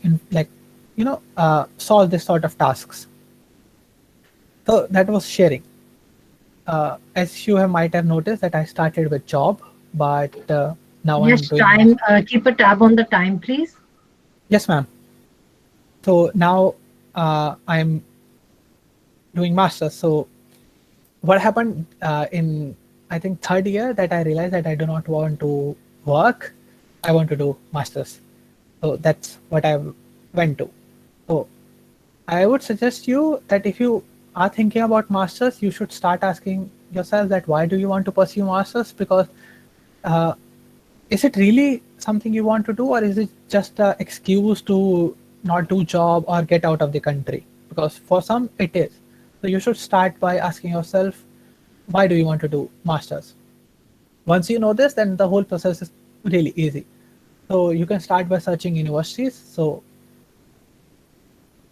solve this sort of tasks. So that was sharing. As you might have noticed that I started with job, but now yes, I'm doing keep a tab on the time, please. Yes, ma'am. So now I'm doing masters. So what happened in, I think, third year, that I realized that I do not want to work. I want to do masters. So that's what I went to. So I would suggest you that if you are thinking about masters, you should start asking yourself that why do you want to pursue masters? Because is it really something you want to do, or is it just an excuse to not do job or get out of the country? Because for some it is. So you should start by asking yourself, why do you want to do masters? Once you know this, then the whole process is really easy. So you can start by searching universities. So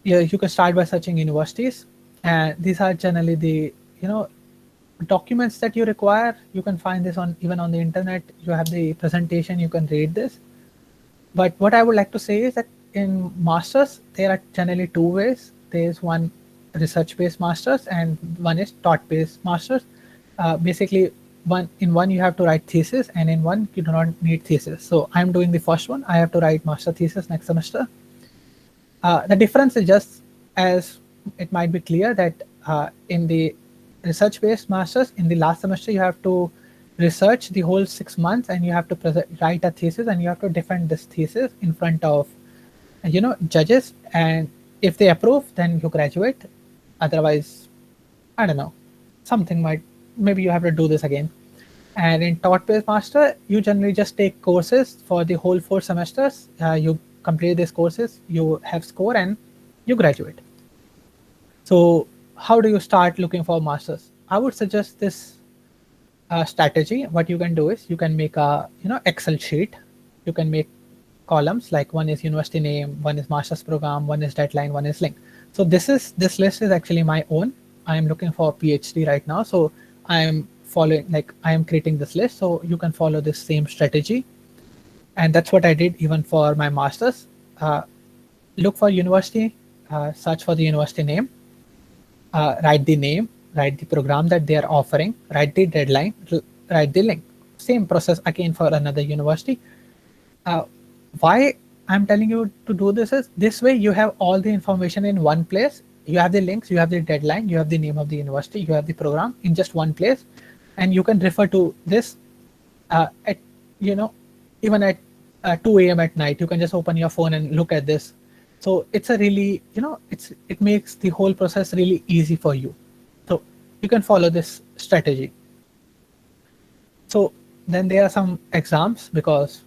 yeah, you can start by searching universities, and these are generally the documents that you require. You can find this even on the internet. You have the presentation, you can read this. But what I would like to say is that in masters, there are generally two ways. There is one research-based masters and one is taught-based masters. Basically, in one you have to write thesis, and in one you do not need thesis. So I'm doing the first one. I have to write master thesis next semester. The difference is just, as it might be clear, that in the research-based masters, in the last semester you have to research the whole 6 months, and you have to write a thesis, and you have to defend this thesis in front of judges, and if they approve, then you graduate. Otherwise, I don't know, maybe you have to do this again. And in taught-based master, you generally just take courses for the whole 4 semesters. You complete these courses, you have score, and you graduate. So how do you start looking for masters? I would suggest this strategy. What you can do is you can make a Excel sheet. You can make columns, like one is university name, one is master's program, one is deadline, one is link. So this list is actually my own. I am looking for a PhD right now, so I am creating this list. So you can follow this same strategy, and that's what I did even for my masters. Look for university, search for the university name, write the name, write the program that they are offering, write the deadline, write the link. Same process again for another university. Why I'm telling you to do this is this way you have all the information in one place. You have the links, you have the deadline, you have the name of the university, you have the program in just one place, and you can refer to this at even at 2 a.m. at night. You can just open your phone and look at this. So it's a really it makes the whole process really easy for you. So you can follow this strategy. So then there are some exams, because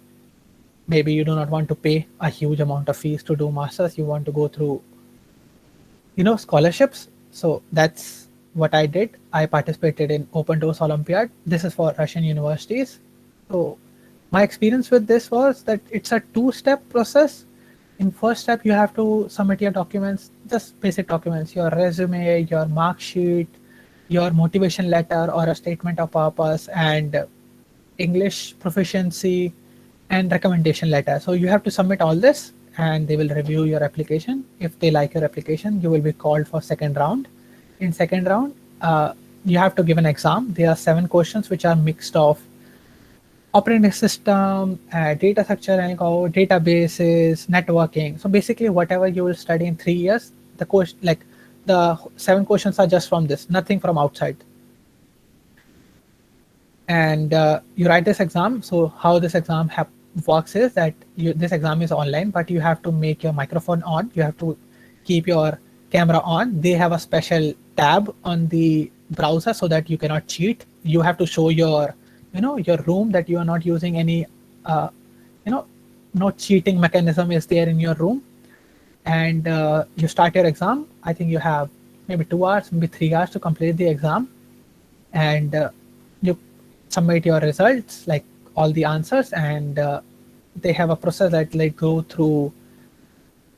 maybe you do not want to pay a huge amount of fees to do masters. You want to go through scholarships. So that's what I did. I participated in Open Doors Olympiad. This is for Russian universities. So my experience with this was that it's a two-step process. In first step, you have to submit your documents, just basic documents, your resume, your mark sheet, your motivation letter or a statement of purpose, and English proficiency and recommendation letter. So you have to submit all this, and they will review your application. If they like your application, you will be called for second round. In second round, you have to give an exam. There are 7 questions which are mixed of operating system, data structure and databases, networking. So basically whatever you will study in 3 years, the 7 questions are just from this, nothing from outside. And you write this exam. So how this exam works is that this exam is online, but you have to make your microphone on. You have to keep your camera on. They have a special tab on the browser so that you cannot cheat. You have to show your your room, that you are not using any no cheating mechanism is there in your room. And you start your exam. I think you have maybe 2 hours, maybe 3 hours to complete the exam, and you submit your results, like all the answers, and they have a process that they go through.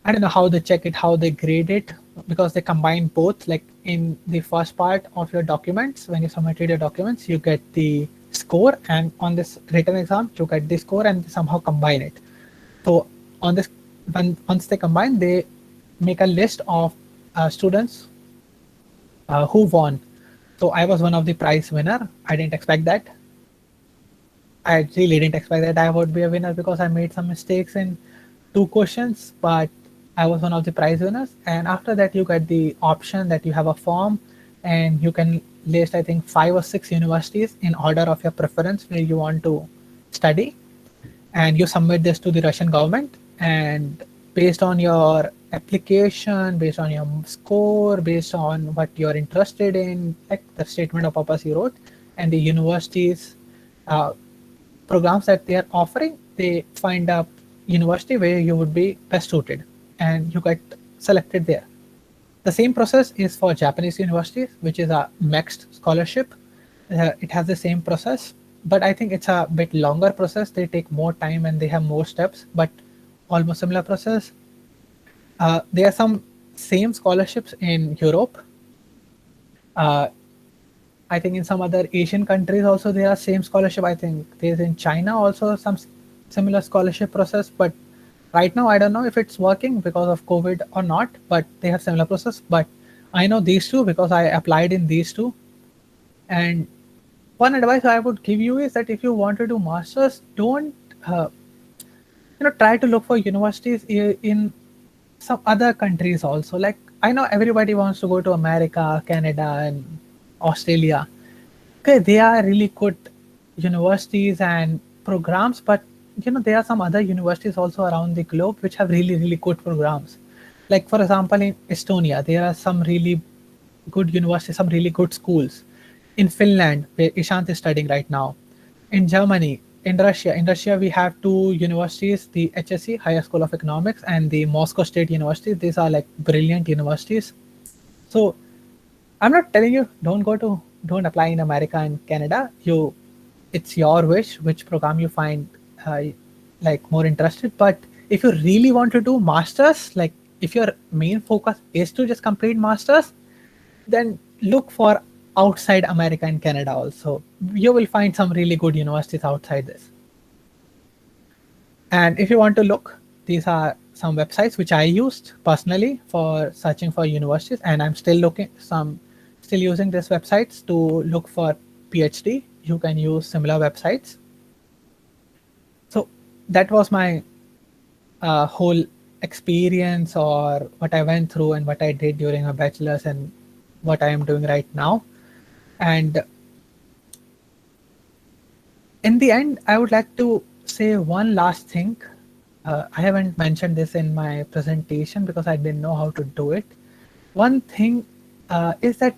I don't know how they check it, how they grade it, because they combine both. Like in the first part of your documents, when you submitted your documents, you get the score, and on this written exam, you get the score and somehow combine it. So on this, once they combine, they make a list of students who won. So I was one of the prize winner. I didn't expect that. I really didn't expect that I would be a winner, because I made some mistakes in 2 questions, but I was one of the prize winners. And after that, you get the option that you have a form, and you can list, I think, 5 or 6 universities in order of your preference where you want to study, and you submit this to the Russian government. And based on your application, based on your score, based on what you're interested in, like the statement of purpose you wrote, and the universities programs that they are offering, they find a university where you would be best suited, and you get selected there. The same process is for Japanese universities, which is a mixed scholarship. It has the same process, but I think it's a bit longer process. They take more time and they have more steps, but almost similar process. There are some same scholarships in Europe. I think in some other Asian countries also there are same scholarship. I think there's in China also some similar scholarship process, but right now I don't know if it's working because of COVID or not, but they have similar process. But I know these two because I applied in these two. And one advice I would give you is that if you want to do masters, don't try to look for universities in some other countries also. Like I know everybody wants to go to America, Canada, and Australia. Okay, they are really good universities and programs, but there are some other universities also around the globe which have really, really good programs. Like for example, in Estonia, there are some really good universities, some really good schools. In Finland, where Ishant is studying right now. In Germany, in Russia, we have 2 universities, the HSE, Higher School of Economics, and the Moscow State University. These are like brilliant universities. So I'm not telling you don't apply in America and Canada. It's your wish which program you find like more interested. But if you really want to do masters, like if your main focus is to just complete masters, then look for outside America and Canada also. You will find some really good universities outside this. And if you want to look, these are some websites which I used personally for searching for universities, and I'm still still using these websites to look for PhD. You can use similar websites. So that was my whole experience, or what I went through and what I did during my bachelor's and what I am doing right now. And in the end, I would like to say one last thing. I haven't mentioned this in my presentation because I didn't know how to do it. One thing is that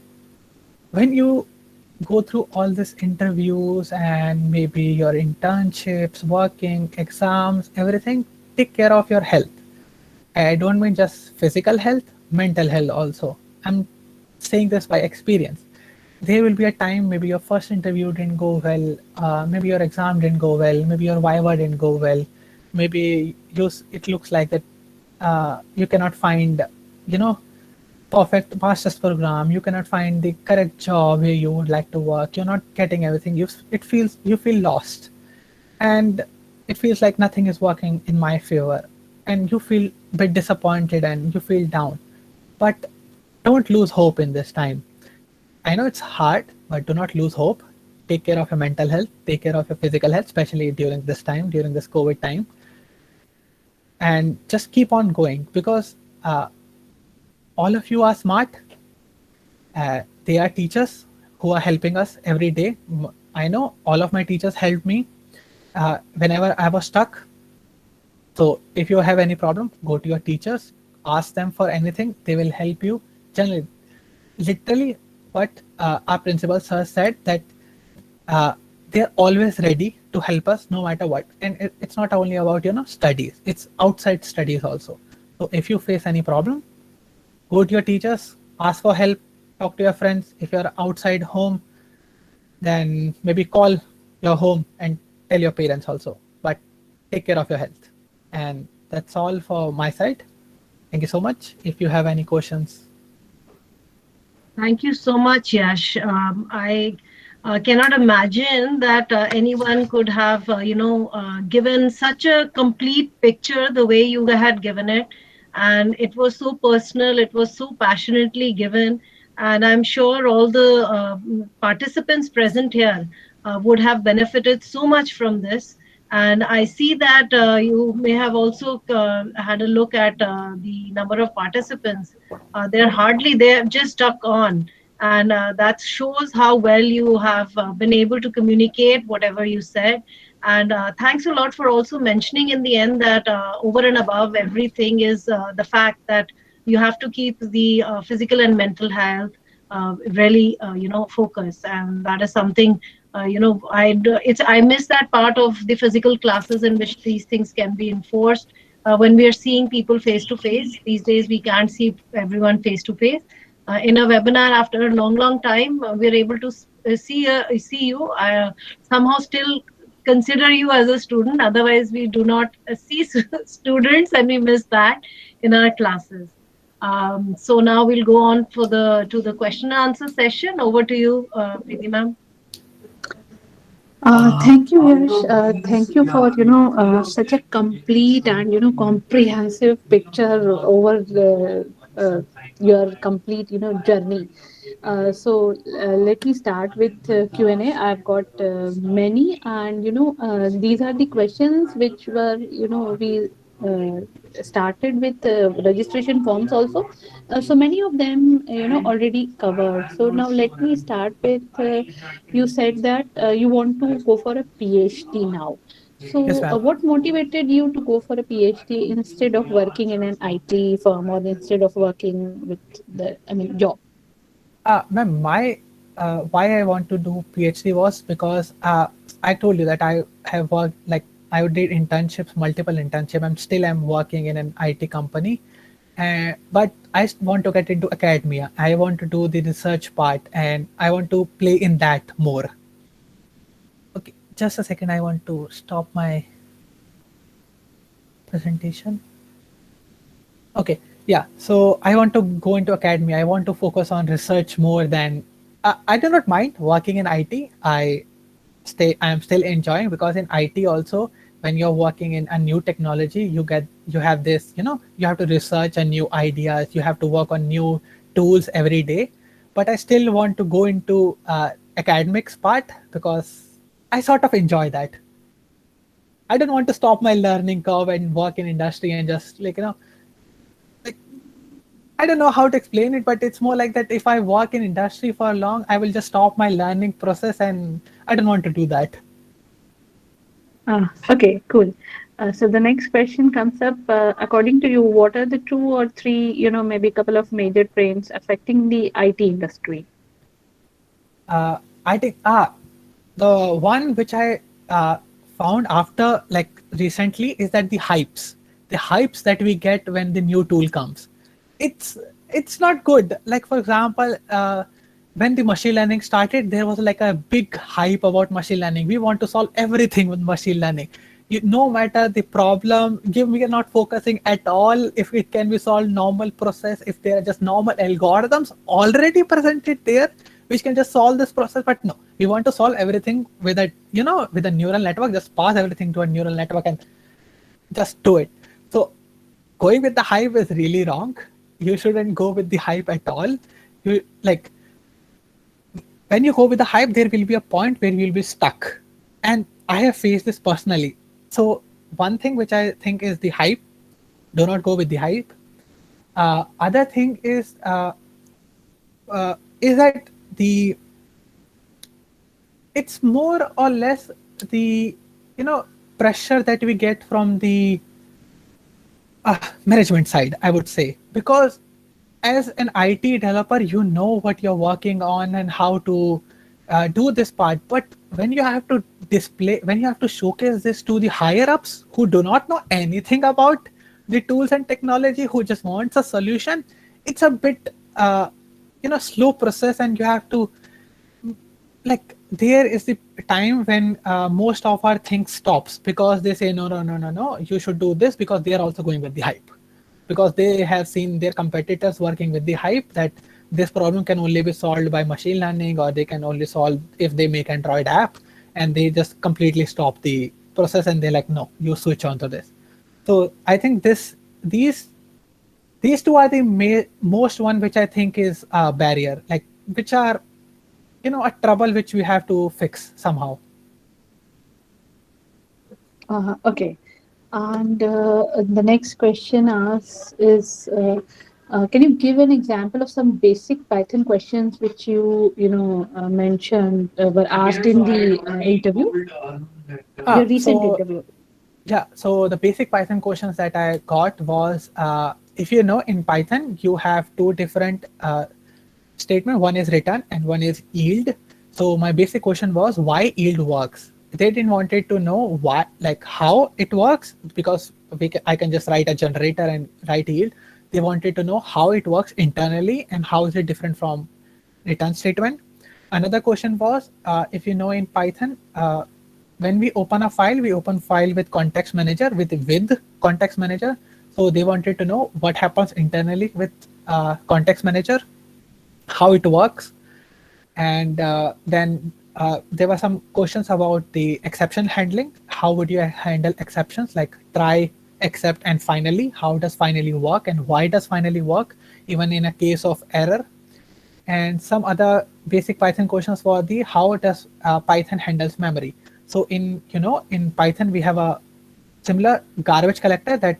when you go through all these interviews and maybe your internships, working, exams, everything, take care of your health. I don't mean just physical health, mental health also. I'm saying this by experience. There will be a time, maybe your first interview didn't go well, maybe your exam didn't go well, maybe your viva didn't go well, maybe it looks like that you cannot find, you know, perfect master's program, you cannot find the correct job where you would like to work, you're not getting everything, you feel lost, and it feels like nothing is working in my favor, and you feel a bit disappointed and you feel down. But don't lose hope in this time. I know it's hard, but do not lose hope. Take care of your mental health, take care of your physical health, especially during this time, during this COVID time. And just keep on going, because all of you are smart. They are teachers who are helping us every day. I know all of my teachers helped me whenever I was stuck. So if you have any problem, go to your teachers, ask them for anything. They will help you. Generally, literally, what our principal sir said, that they're always ready to help us no matter what. And it's not only about, you know, studies, it's outside studies also. So if you face any problem, go to your teachers, ask for help, talk to your friends. If you're outside home, then maybe call your home and tell your parents also. But take care of your health. And that's all for my side. Thank you so much. If you have any questions. Thank you so much, Yash. I cannot imagine that anyone could have, given such a complete picture the way you had given it. And it was so personal, it was so passionately given. And I'm sure all the participants present here would have benefited so much from this. And I see that you may have also had a look at the number of participants. They're hardly there, just stuck on. And that shows how well you have been able to communicate whatever you said. And thanks a lot for also mentioning in the end that over and above everything is the fact that you have to keep the physical and mental health really, focused. And that is something, I miss that part of the physical classes in which these things can be enforced. When we are seeing people face to face, these days we can't see everyone face to face. In a webinar, after a long time, we're able to see you. Somehow still consider you as a student. Otherwise, we do not see students, and we miss that in our classes. So now we'll go on to the question and answer session. Over to you, Preeti ma'am. Thank you, Yash. Thank you for such a complete and comprehensive picture over your complete journey. Let me start with Q&A. I've got many, and these are the questions which were we started with registration forms also. So many of them already covered. So now let me start with. You said that you want to go for a PhD now. So, Yes, ma'am. what motivated you to go for a PhD instead of working in an IT firm, or instead of working with job? Ma'am, my why I want to do PhD was because I told you that I have worked, like I did internships, multiple internships. I'm working in an IT company, but I want to get into academia. I want to do the research part, and I want to play in that more. Okay, just a second. I want to stop my presentation. Okay, Yeah, so I want to go into academia. I want to focus on research more than I do not mind working in IT. I am still enjoying, because in IT also, when you're working in a new technology, you have this, you have to research a new ideas, you have to work on new tools every day. But I still want to go into academics part, because I sort of enjoy that. I don't want to stop my learning curve and work in industry and just like I don't know how to explain it, but it's more like that if I work in industry for long, I will just stop my learning process, and I don't want to do that. Okay, cool. So the next question comes up. According to you, what are the two or three, maybe a couple of major trends affecting the IT industry? I think the one which I found after like recently is that the hypes that we get when the new tool comes, it's it's not good. Like for example, when the machine learning started, there was like a big hype about machine learning. We want to solve everything with machine learning. No matter the problem, we are not focusing at all if it can be solved normal process, if there are just normal algorithms already presented there which can just solve this process. But no, we want to solve everything with with a neural network. Just pass everything to a neural network and just do it. So going with the hype is really wrong. You shouldn't go with the hype at all. You like when you go with the hype, there will be a point where you'll be stuck. And I have faced this personally. So one thing which I think is the hype. Do not go with the hype. Other thing is that the it's more or less the pressure that we get from the management side, I would say, because as an IT developer, you know what you're working on and how to do this part. But when you have to when you have to showcase this to the higher ups who do not know anything about the tools and technology, who just wants a solution, it's a bit slow process, and you have to like there is the time when most of our things stops, because they say no, you should do this, because they are also going with the hype, because they have seen their competitors working with the hype that this problem can only be solved by machine learning, or they can only solve if they make Android app, and they just completely stop the process and they're like, no, you switch on to this. So I think these two are the most one which I think is a barrier, like which are a trouble which we have to fix somehow. Okay. And the next question asks is, can you give an example of some basic Python questions which you mentioned were asked in the interview, your recent So interview? yeah, so the basic Python questions that I got was, if you know, in Python you have two different statement. One is return and one is yield. So my basic question was why yield works. They didn't wanted to know why, like how it works, because I can just write a generator and write yield. They wanted to know how it works internally and how is it different from return statement. Another question was, if you know in Python, when we open a file, we open file with context manager, with context manager. So they wanted to know what happens internally with context manager, how it works. And then there were some questions about the exception handling. How would you handle exceptions like try, except, and finally? How does finally work, and why does finally work even in a case of error? And some other basic Python questions for the how does Python handles memory. So in Python we have a similar garbage collector that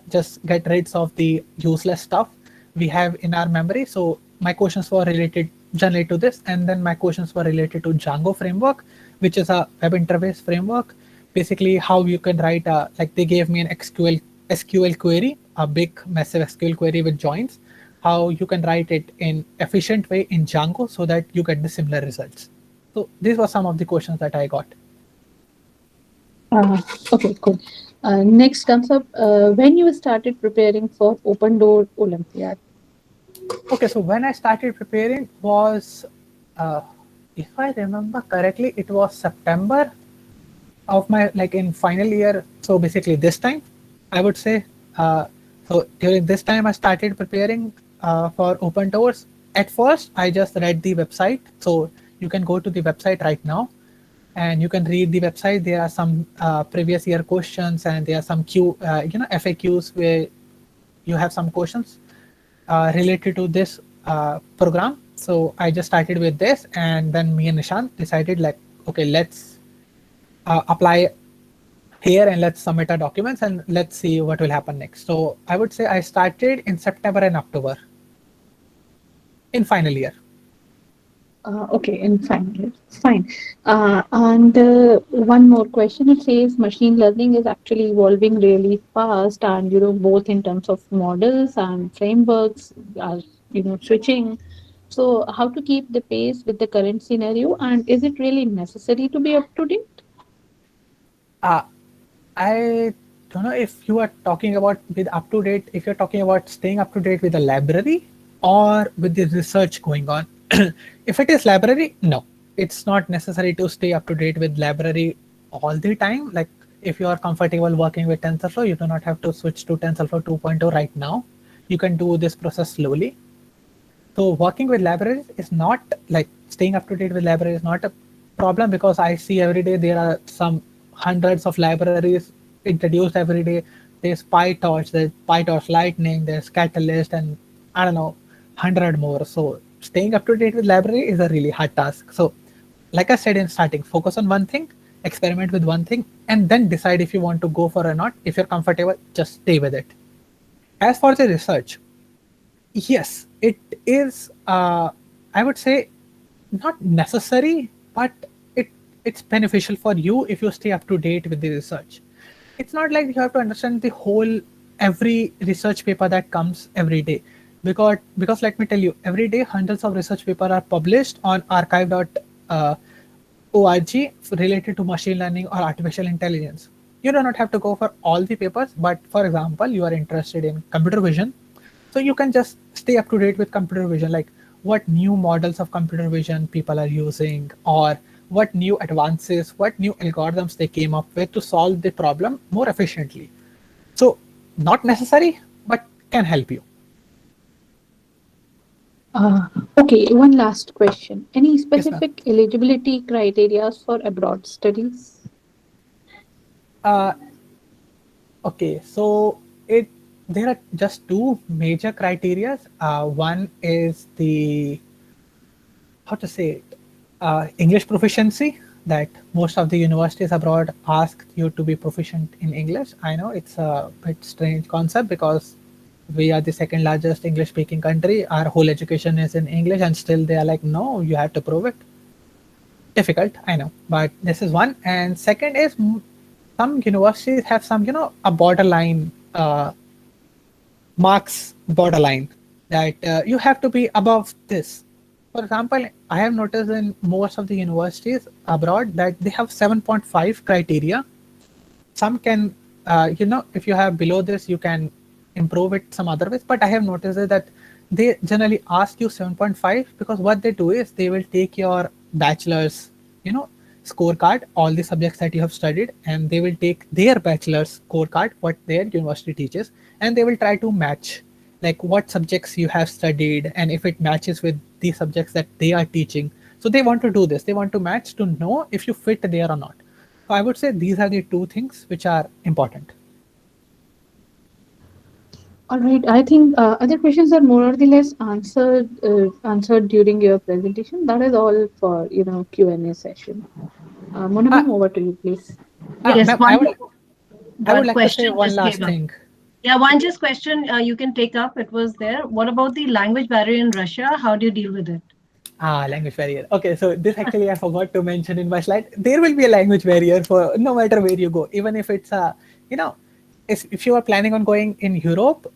just get rid of the useless stuff we have in our memory. So my questions were related generally to this, and then my questions were related to Django framework, which is a web interface framework. Basically, how you can write like they gave me an SQL query, a big massive SQL query with joins, how you can write it in efficient way in Django so that you get the similar results. So these were some of the questions that I got. Okay, cool. Next comes up, when you started preparing for Open Door Olympiad. Okay, so when I started preparing was, if I remember correctly, it was September of my like in final year. So basically this time, I would say So during this time, I started preparing for open doors. At first, I just read the website. So you can go to the website right now, and you can read the website. There are some previous year questions, and there are some FAQs where you have some questions related to this program. So I just started with this, and then me and Nishant decided like, okay, let's apply here and let's submit our documents and let's see what will happen next. So I would say I started in September and October in final year. Okay, in final, fine. And one more question. It says machine learning is actually evolving really fast, and both in terms of models and frameworks are switching. So, how to keep the pace with the current scenario, and is it really necessary to be up to date? Uh, I don't know if you are talking about with up to date, if you're talking about staying up to date with the library or with the research going on. If it is library, no, it's not necessary to stay up to date with library all the time. Like if you are comfortable working with TensorFlow, you do not have to switch to TensorFlow 2.0 right now. You can do this process slowly. So working with libraries is not like staying up to date with libraries is not a problem, because I see every day there are some hundreds of libraries introduced every day. There's PyTorch Lightning, there's Catalyst, and I don't know, 100 more. So staying up to date with library is a really hard task. So like I said in starting, focus on one thing, experiment with one thing, and then decide if you want to go for or not. If you're comfortable, just stay with it. As for the research, yes, it is. I would say not necessary, but it's beneficial for you if you stay up to date with the research. It's not like you have to understand the whole every research paper that comes every day, because let me tell you, every day hundreds of research paper are published on archive.org related to machine learning or artificial intelligence. You do not have to go for all the papers, but for example, you are interested in computer vision, so you can just stay up to date with computer vision, like what new models of computer vision people are using, or what new advances, what new algorithms they came up with to solve the problem more efficiently. So not necessary, but can help you. Uh, okay, one last question. Any Yes, ma'am. specific eligibility criteria for abroad studies? Uh, okay, so it there are just two major criteria. One is the how to say it, English proficiency, that most of the universities abroad ask you to be proficient in English. I know it's a bit strange concept because we are the second largest English speaking country. Our whole education is in English, and still they are like, no, you have to prove it. Difficult, I know, but this is one. And second is some universities have some, a borderline marks borderline that you have to be above this. For example, I have noticed in most of the universities abroad that they have 7.5 criteria. Some can, if you have below this, you can improve it some other ways. But I have noticed that they generally ask you 7.5 because what they do is they will take your bachelor's, scorecard, all the subjects that you have studied, and they will take their bachelor's scorecard, what their university teaches, and they will try to match like what subjects you have studied and if it matches with the subjects that they are teaching. So they want to do this. They want to match to know if you fit there or not. So I would say these are the two things which are important. All right. I think other questions are more or less answered during your presentation. That is all for Q&A session. Mona Uh, ma'am, over to you, please. Yes, Ma'am, one I would like to say question one just last came up. thing. Yeah, one just question you can take up. It was there. What about the language barrier in Russia? How do you deal with it? Language barrier. Okay, so this actually I forgot to mention in my slide. There will be a language barrier for no matter where you go, even if it's you know, if you are planning on going in Europe,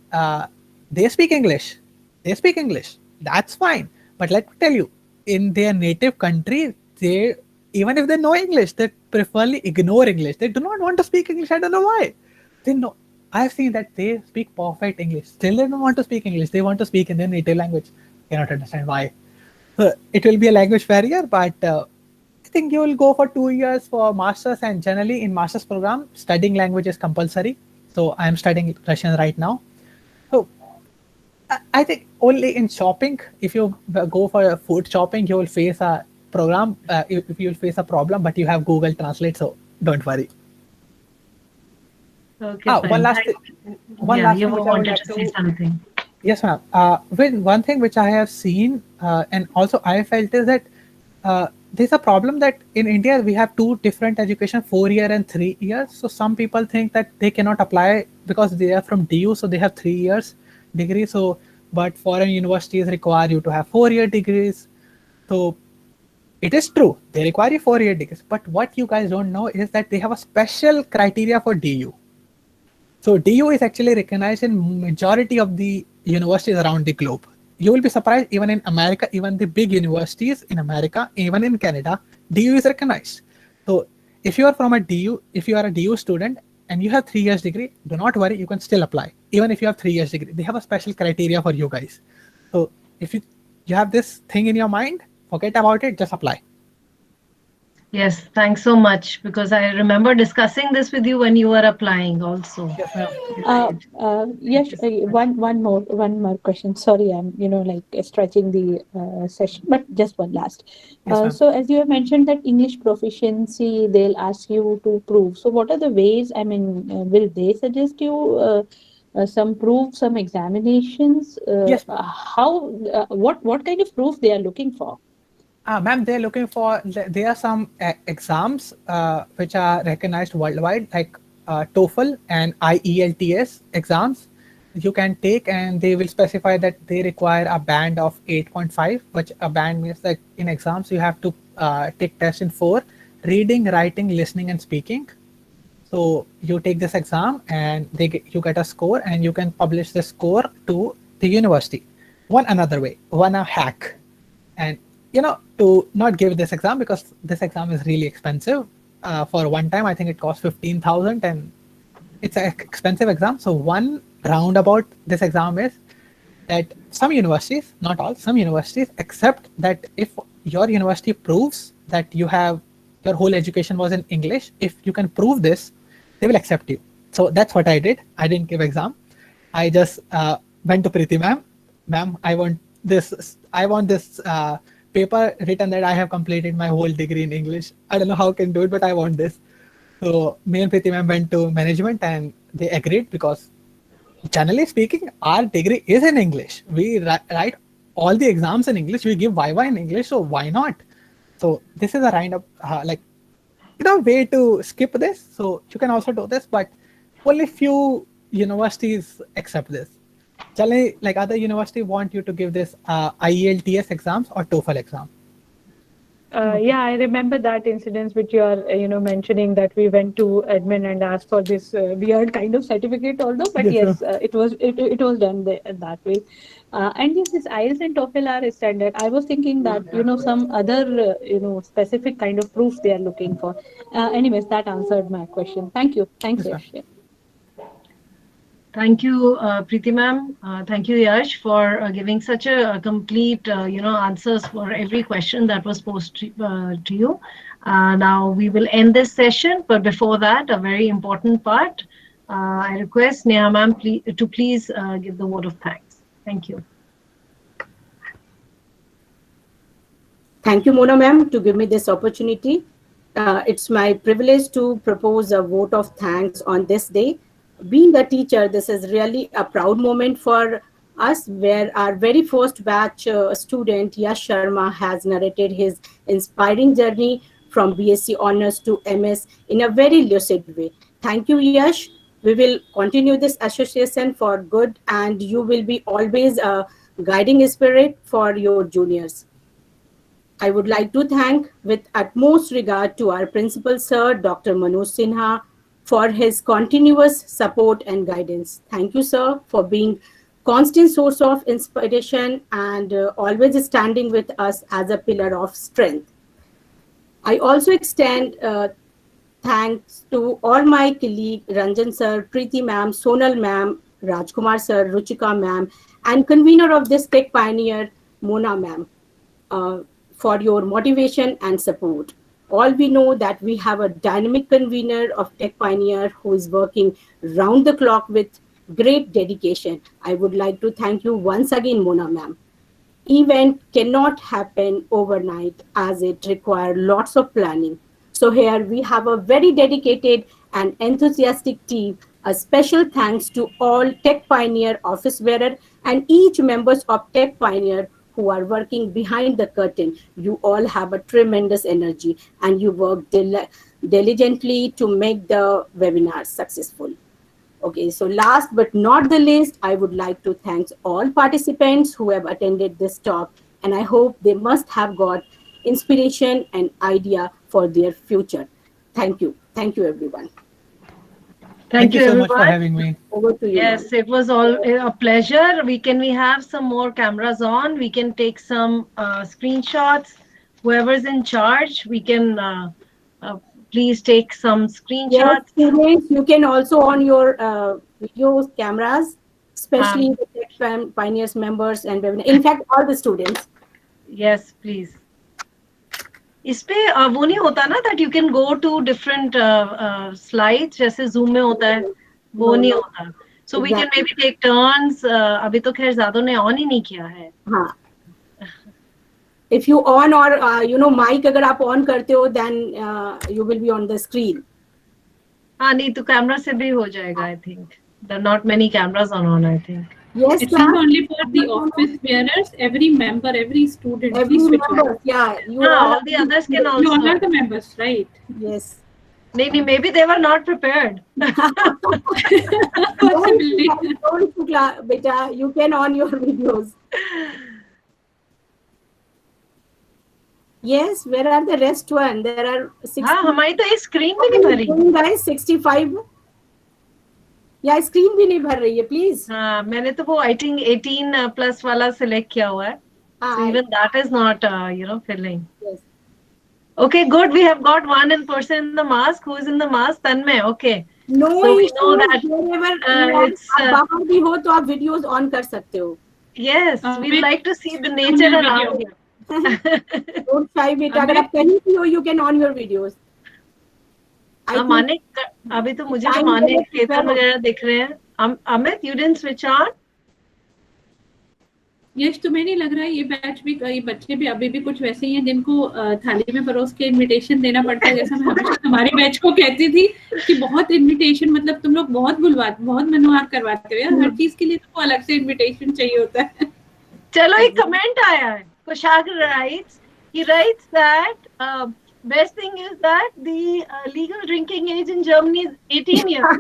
they speak English. They speak English. That's fine. But let me tell you, in their native country, they even if they know English, they preferably ignore English. They do not want to speak English. I don't know why. They know. I've seen that they speak perfect English. Still, they don't want to speak English. They want to speak in their native language. Cannot understand why. It will be a language barrier, but I think you will go for 2 years for masters, and generally in masters program, studying language is compulsory. So I am studying Russian right now. I think only in shopping, if you go for food shopping, you will face a program. If you will face a problem, but you have Google Translate, so don't worry. Okay, One fine. last, one Yeah, last you thing which I would wanted like to say to. something. Yes, ma'am. One thing which I have seen, and also I felt is that there's a problem that in India we have two different education, 4 year and 3 years. So some people think that they cannot apply because they are from DU, so they have 3 years degree. So, but foreign universities require you to have 4 year degrees. So it is true they require you 4 year degrees, but what you guys don't know is that they have a special criteria for DU. So DU is actually recognized in majority of the universities around the globe. You will be surprised, even in America, even the big universities in America, even in Canada, DU is recognized. So if you are from a DU, if you are a DU student and you have 3 years degree, do not worry, you can still apply. Even if you have 3 years degree, they have a special criteria for you guys. So if you have this thing in your mind, forget about it, just apply. Yes, thanks so much, because I remember discussing this with you when you were applying also. Yes, ma'am. Right. Yes, one more question. Sorry, I'm like stretching the session, but just one last. Yes, ma'am. So as you have mentioned that English proficiency, they'll ask you to prove. So what are the ways? I mean, will they suggest you some proof, some examinations? Yes, What kind of proof they are looking for? Ma'am, they're looking for, there are some exams which are recognized worldwide, like TOEFL and IELTS exams you can take, and they will specify that they require a band of 8.5, which a band means that in exams you have to take tests in 4: reading, writing, listening, and speaking. So you take this exam and you get a score, and you can publish the score to the university. One another way, one a hack. And to not give this exam, because this exam is really expensive. For one time, I think it costs 15,000, and it's an expensive exam. So one roundabout this exam is that some universities, not all, some universities accept that if your university proves that your whole education was in English, if you can prove this, they will accept you. So that's what I did. I didn't give exam. I just went to Preeti ma'am, I want this paper written that I have completed my whole degree in English. I don't know how I can do it, but I want this. So me and Preeti ma'am went to management, and they agreed, because generally speaking, our degree is in English. We write all the exams in English. We give Viva in English. So why not? So this is a kind of way to skip this. So you can also do this, but only few universities accept this. Generally, like other university want you to give this IELTS exams or TOEFL exam. Yeah, I remember that incident which you are, mentioning, that we went to admin and asked for this weird kind of certificate, although, but Yes, yes, it was done that way. And yes, this IELTS and TOEFL are standard. I was thinking that, some other, specific kind of proof they are looking for. Anyways, that answered my question. Thank you. Thanks, Yes, ma'am. Yash. Thank you, Preeti ma'am. Thank you, Yash, for giving such a complete, answers for every question that was posed to you. Now we will end this session, but before that, a very important part. I request Neha ma'am to please give the word of thanks. Thank you. Thank you, Mona ma'am, to give me this opportunity. It's my privilege to propose a vote of thanks on this day. Being a teacher, this is really a proud moment for us, where our very first batch student, Yash Sharma, has narrated his inspiring journey from BSc Honors to MS in a very lucid way. Thank you, Yash. We will continue this association for good, and you will be always a guiding spirit for your juniors. I would like to thank with utmost regard to our principal sir, Dr. Manoj Sinha, for his continuous support and guidance. Thank you, sir, for being constant source of inspiration and always standing with us as a pillar of strength. I also extend thanks to all my colleagues, Ranjan sir, Preeti ma'am, Sonal ma'am, Rajkumar sir, Ruchika ma'am, and convener of this Tech Pioneer, Mona ma'am, for your motivation and support. All we know that we have a dynamic convener of Tech Pioneer who is working round the clock with great dedication. I would like to thank you once again, Mona ma'am. Event cannot happen overnight as it requires lots of planning. So here we have a very dedicated and enthusiastic team. A special thanks to all Tech Pioneer office bearer and each members of Tech Pioneer who are working behind the curtain. You all have a tremendous energy and you work diligently to make the webinar successful. Okay, so last but not the least, I would like to thank all participants who have attended this talk, and I hope they must have got inspiration and idea for their future. Thank you. Thank you, everyone. Thank you, so much for everyone. having me. Over to you. Yes, it was all a pleasure. We have some more cameras on. We can take some screenshots. Whoever's in charge, we can please take some Yes, screenshots. students, you can also on your video cameras, especially the Tech Pioneers members and webinar. In fact, all the students. Yes, please. इस पे वो नहीं होता ना that you can go to different slides जैसे Zoom में होता है वो नहीं होता. So we can maybe take turns. अभी तो खैर ज़्यादा ने on ही नहीं किया है. हाँ. If you on or mic अगर आप on करते हो then you will be on the screen. हाँ नहीं तो कैमरा से भी हो जाएगा I think. There are not many cameras on I think. Yes, It's sir. not only for the office bearers, every member, every student. Every please switch on. member, yeah. You all the others can You also. all are the members, right? Yes. Maybe they were not prepared. Possibly. Don't Shukla, beta, you can on your videos. Yes, where are the rest one? There are 60. हाँ हमारी तो ये screen भी नहीं भरी. Guys, 65. या screen भी नहीं भर रही है प्लीज. हाँ मैंने तो वो I think 18 plus वाला select किया हुआ है. So even that is not filling. Yes. Okay, good. We have got one person in the mask. Who is in the mask? Tanmay. Okay. No, So we know that it's आप बाहर भी हो तो आप videos on कर सकते हो. Yes, we like to see the nature around here. Don't shy बेटा, अगर आप कहीं भी हो you can on your videos. माने अभी तो मुझे तो माने खेतन वगैरह दिख रहे हैं. Amit, you didn't switch on? यश तुम्हें नहीं लग रहा है ये बैच भी ये बच्चे भी अभी भी कुछ वैसे ही हैं जिनको थाली में परोस के इनविटेशन देना पड़ता है. जैसा मैं हमेशा तुम्हारी बैच को कहती थी कि बहुत इनविटेशन मतलब तुम लोग बहुत मनोहर करवाते हो यार. हर चीज के लिए तुमको अलग से इनविटेशन चाहिए होता है. चलो एक कमेंट आया है. Kushag writes that best thing is that the legal drinking age in Germany is 18 years.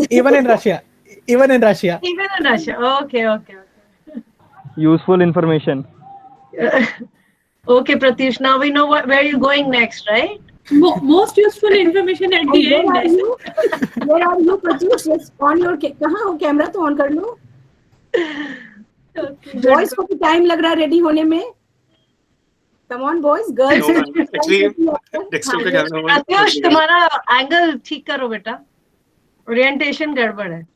Even in Russia. Even in Russia. Okay. Useful information. Okay, Pratyush. Now we know where you're going next, right? Most useful information at the end. Where are you, Pratyush? Yes, on your कहाँ हो? Camera तो on कर लो. Boys को भी time लग रहा है ready होने में. Come on, boys, girls. Pratyush, तुम्हारा एंगल ठीक करो बेटा. ओरिएंटेशन गड़बड़ है.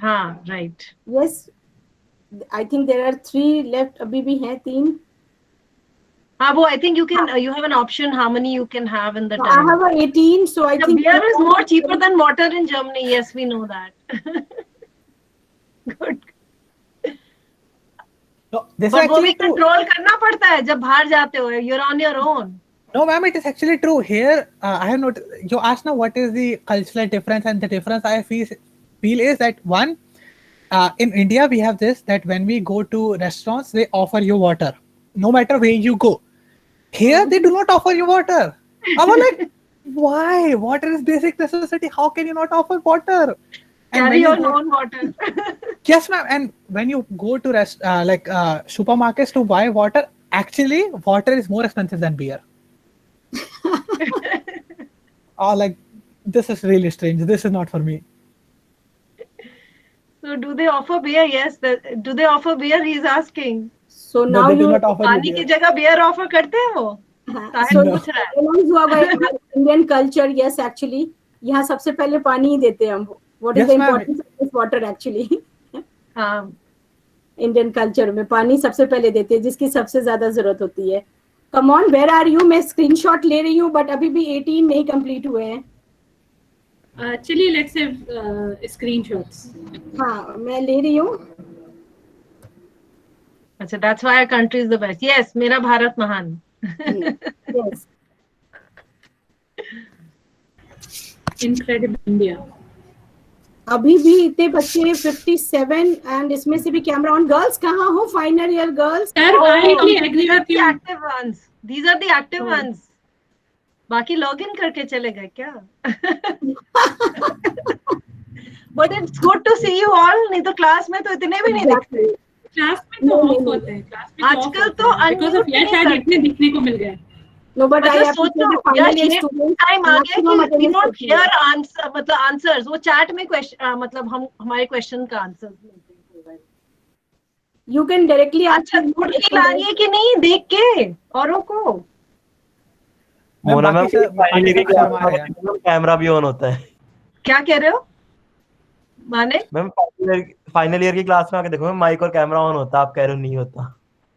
हाँ, right. Yes, I think there are 3 left. अभी भी हैं 3. हाँ वो I think you have an option how many you can have in the I time. have a 18, so I The think beer is more cheaper than water in Germany. Yes, we know that. Good. No, this is But वो भी actually true. control करना पड़ता है जब बाहर जाते हो. You're on your own. No, ma'am, it is actually true. Here, I have noticed. You asked now what is the cultural difference, and the difference I feel is that one, in India we have this that when we go to restaurants they offer you water, no matter where you go. Here they do not offer you water. I was like, why? Water is basic necessity. How can you not offer water? And Carry when your you own water. yes, ma'am. And when you go to supermarkets to buy water, actually water is more expensive than beer. This is really strange. This is not for me. So do they offer beer? Yes. Do they offer beer? He's asking. so No, now they do you not offer you पानी की beer. जगह beer offer करते हैं वो? so No. पूछ रहा है. realize हुआ by Indian culture. Yes, actually यहाँ सबसे पहले पानी ही देते हैं हम. What is Yes, the ma'am. importance of this water actually? हाँ. इंडियन कल्चर में पानी सबसे पहले देते हैं जिसकी सबसे ज्यादा जरूरत होती है. Come on, where are you? मैं स्क्रीनशॉट ले रही हूँ बट अभी भी 18 नहीं कंप्लीट हुए हैं. चलिए let's have screenshots. हाँ मैं ले रही हूँ. अच्छा, that's why our country is the best. Yes, मेरा भारत महान. Yes. Incredible India. अभी भी इतने बच्चे 57 एंड इसमें से भी कैमरा ऑन. गर्ल्स कहाँ हो? Final year girls. Sir, I agree These are with the you. active ones. These are the active ones. बाकी लॉगिन करके चले गए क्या? But it's good to see you all. नहीं तो क्लास में तो इतने भी नहीं दिखते. क्लास में तो ऑफ होते हैं. क्लास में आजकल तो because of यश आज इतने दिखने को मिल गए. No, but I मतलब have to say सोचो the final year यार students टाइम आ गया maximum कि we attendance not करते हैं. hear answer मतलब आंसर्स वो चैट में क्वेश्चन मतलब हम हमारे क्वेश्चन का आंसर मिलते हैं. You can directly ask. अच्छा गुड फील आ रही है कि नहीं देख के औरों को? मोना मैम फाइनल ईयर की शर्मा आ रहे हैं. क्लास में कैमरा भी ऑन होता है. क्या कह रहे हो? माने मैम फाइनल ईयर की क्लास में आके देखो मैम माइक और कैमरा ऑन होता है, आप कह रहे हो नहीं होता.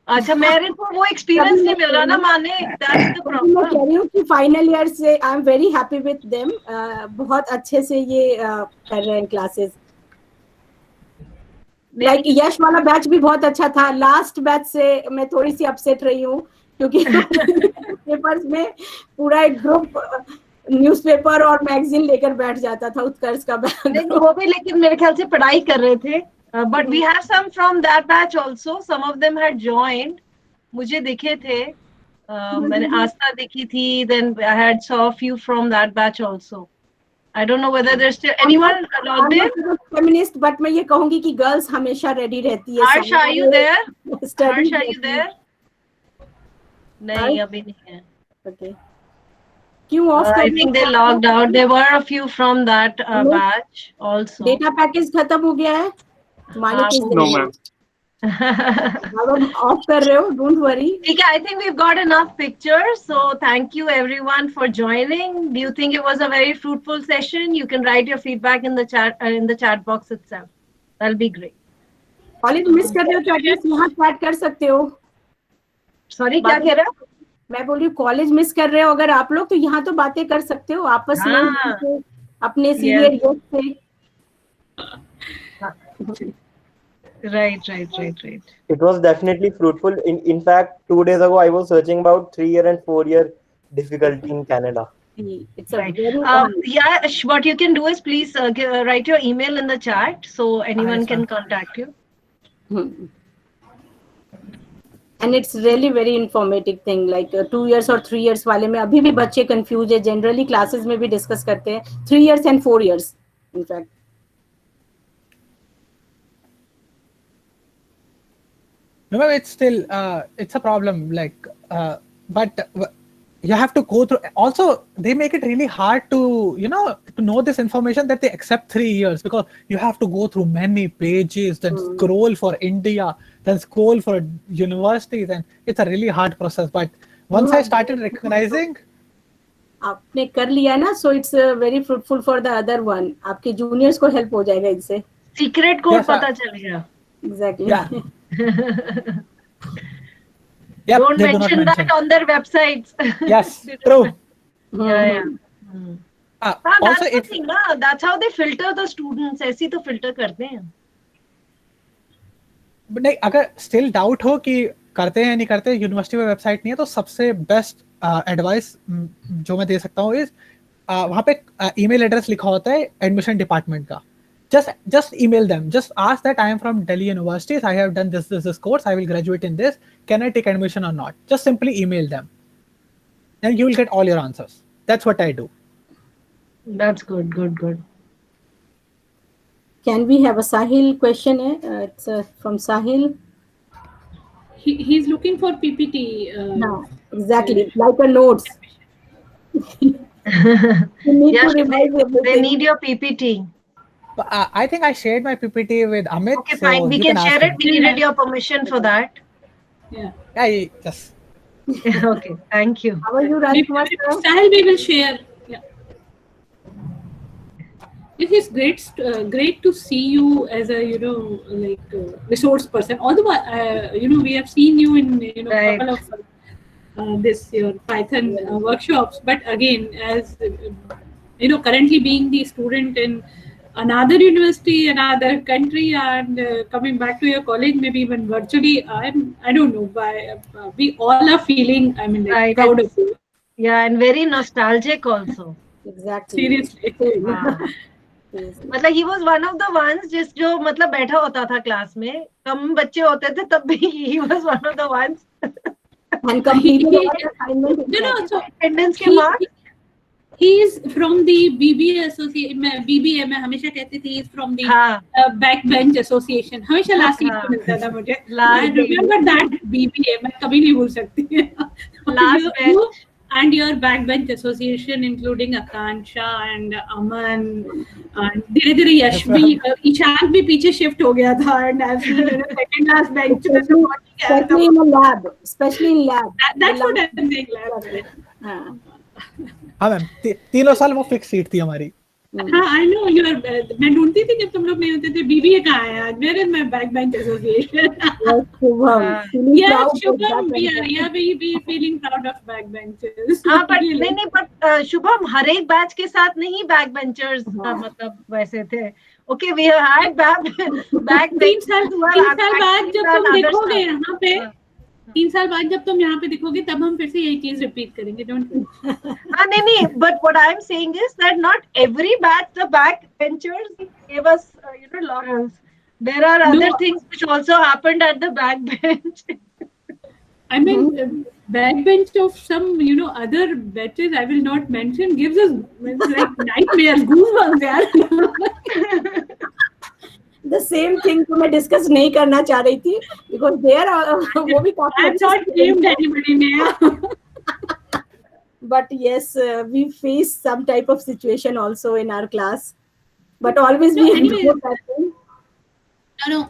अच्छा मेरे को वो एक्सपीरियंस नहीं मिल रहा ना माने. दैट्स द मैं प्रॉब्लम. कह रही हूँ कि फाइनल ईयर से I am very happy with them. बहुत अच्छे से ये कर रहे हैं क्लासेस. लाइक यश वाला बैच भी बहुत अच्छा था. लास्ट बैच से मैं थोड़ी सी अपसेट रही हूँ क्योंकि पेपर्स में पूरा एक ग्रुप न्यूज़पेपर और मैगजीन लेकर बैठ जाता था. उत्कर्ष का बैच. नहीं वो भी लेकिन मेरे ख्याल से पढ़ाई कर रहे थे. But we have some from that batch also. Some of them had joined. मुझे दिखे थे. मैंने आस्था देखी थी. Then I had saw a few from that batch also. I don't know whether there's still anyone logged in. Feminist but मैं ये कहूंगी कि गर्ल्स हमेशा रेडी रहती है. Harsh, are you there? Study Harsh, are you there? नहीं अभी नहीं है. Okay. क्यों of I think they logged out. There were a few from that batch also. Data package खत्म हो गया है. No, ma'am. ऑफ कर रहे हो. Don't worry. Okay, I think we've got enough pictures. So thank you everyone for joining. Do you think it was a very fruitful session? You can write your feedback in the chat box itself. That'll be great. College miss कर रहे हो तो at least यहाँ chat कर सकते हो. Sorry, क्या कह रहे हो? मैं बोल रही हूँ कॉलेज मिस कर रहे हो अगर आप लोग तो यहाँ तो बातें कर सकते हो आपस में. हाँ. अपने सीनियर यश से. Right. It was definitely fruitful. In fact, 2 days ago I was searching about 3-year and 4-year difficulty in Canada. It's a Right. very Yeah, what you can do is please write your email in the chat so anyone can contact you. and it's really very informative thing. Like 2 years और 3 years वाले में अभी भी बच्चे confuse है. Generally classes में भी discuss करते हैं 3 years and 4 years in fact. No, it's still it's a problem. Like, but you have to go through. Also, they make it really hard to to know this information that they accept 3 years because you have to go through many pages, then scroll for India, then scroll for universities, and it's a really hard process. But once I started recognizing, आपने कर लिया ना, so it's very fruitful for the other one. आपके juniors को help हो जाएगा इससे. Secret code Yes, पता चल गया. Exactly. yeah. Yep, Don't they do not mention that on their websites. Yes, true. Yeah. Also, That's the if thing, na. That's how they filter the students. ऐसे ही तो filter करते हैं. नहीं, अगर still doubt हो कि करते हैं या नहीं करते, यूनिवर्सिटी में वेबसाइट नहीं है, तो सबसे बेस्ट एडवाइस जो मैं दे सकता हूँ इज वहाँ पे ईमेल एड्रेस लिखा होता है एडमिशन डिपार्टमेंट का. just email them. Just ask that I am from Delhi University. I have done this course. I will graduate in this. Can I take admission or not? Just simply email them. Then you will get all your answers. That's what I do. That's good. Can we have a Sahil question? It's from Sahil. He's looking for PPT. No, exactly. Like a notes. You need to revise everything. They need your PPT. But, I think I shared my PPT with Amit. Okay, so fine. We you can ask share him. it. We needed your permission for that. Yeah. Yes. Okay, thank you. How are you, Rajkumar sir? Sahil, we will share. Yeah. It is great to see you as a resource person. Although we have seen you in Right. couple of your Python workshops, but again as currently being the student in another university, another country, and coming back to your college, maybe even virtually, I don't know, we all are feeling, Right. proud of you. Yeah, and very nostalgic also. Exactly. Seriously. हाँ. Seriously. मतलब he was one of the ones जो मतलब बैठा होता था class में, कम बच्चे होते थे तब भी he was one of the ones. And completed all assignment. So Attendance के marks. he is from the BBA association. BBA मैं हमेशा कहती थी, he is from the हाँ. backbench association. हमेशा last seat पे मिलता था मुझे. I remember that BBA. मैं कभी नहीं भूल सकती. Last bench. And your backbench association, including Akansha and Aman, and धीरे-धीरे यश भी, ईशान भी पीछे shift हो गया था, and I've seen second last bench. Especially in a lab. Especially in lab. That's what I'm saying. हाँ. हाँ मैम, तीनों साल वो फिक्स सीट थी हमारी. हाँ, I know you are. मैं ढूंढती थी जब तुम लोग नहीं होते थे. BBA कहाँ है आज? Where is my backbench association? Yes, Shubham. Yes, Shubham, we feeling proud of backbenchers. हाँ, but नहीं, but शुभम हर एक बैच के साथ नहीं backbenchers मतलब वैसे थे. Okay, we had backbenchers. 3 साल बाद जब तुम देखोगे यहाँ पे, 3 साल बाद जब तुम यहाँ पे दिखोगे, तब हम फिर से यही चीज रिपीट करेंगे. Don't you? हाँ, नहीं, but what I'm saying is that not every batch the backbenchers gave us laurels. There are other things which also happened at the backbench. I mean, backbench of some other batches I will not mention gives us like nightmares, goosebumps, यार. The same thing तो मैं discuss नहीं करना चाह रही थी because there वो भी काफी I'm not blamed anybody ने. But yes, we face some type of situation also in our class. But always we anyways, enjoy that thing. No.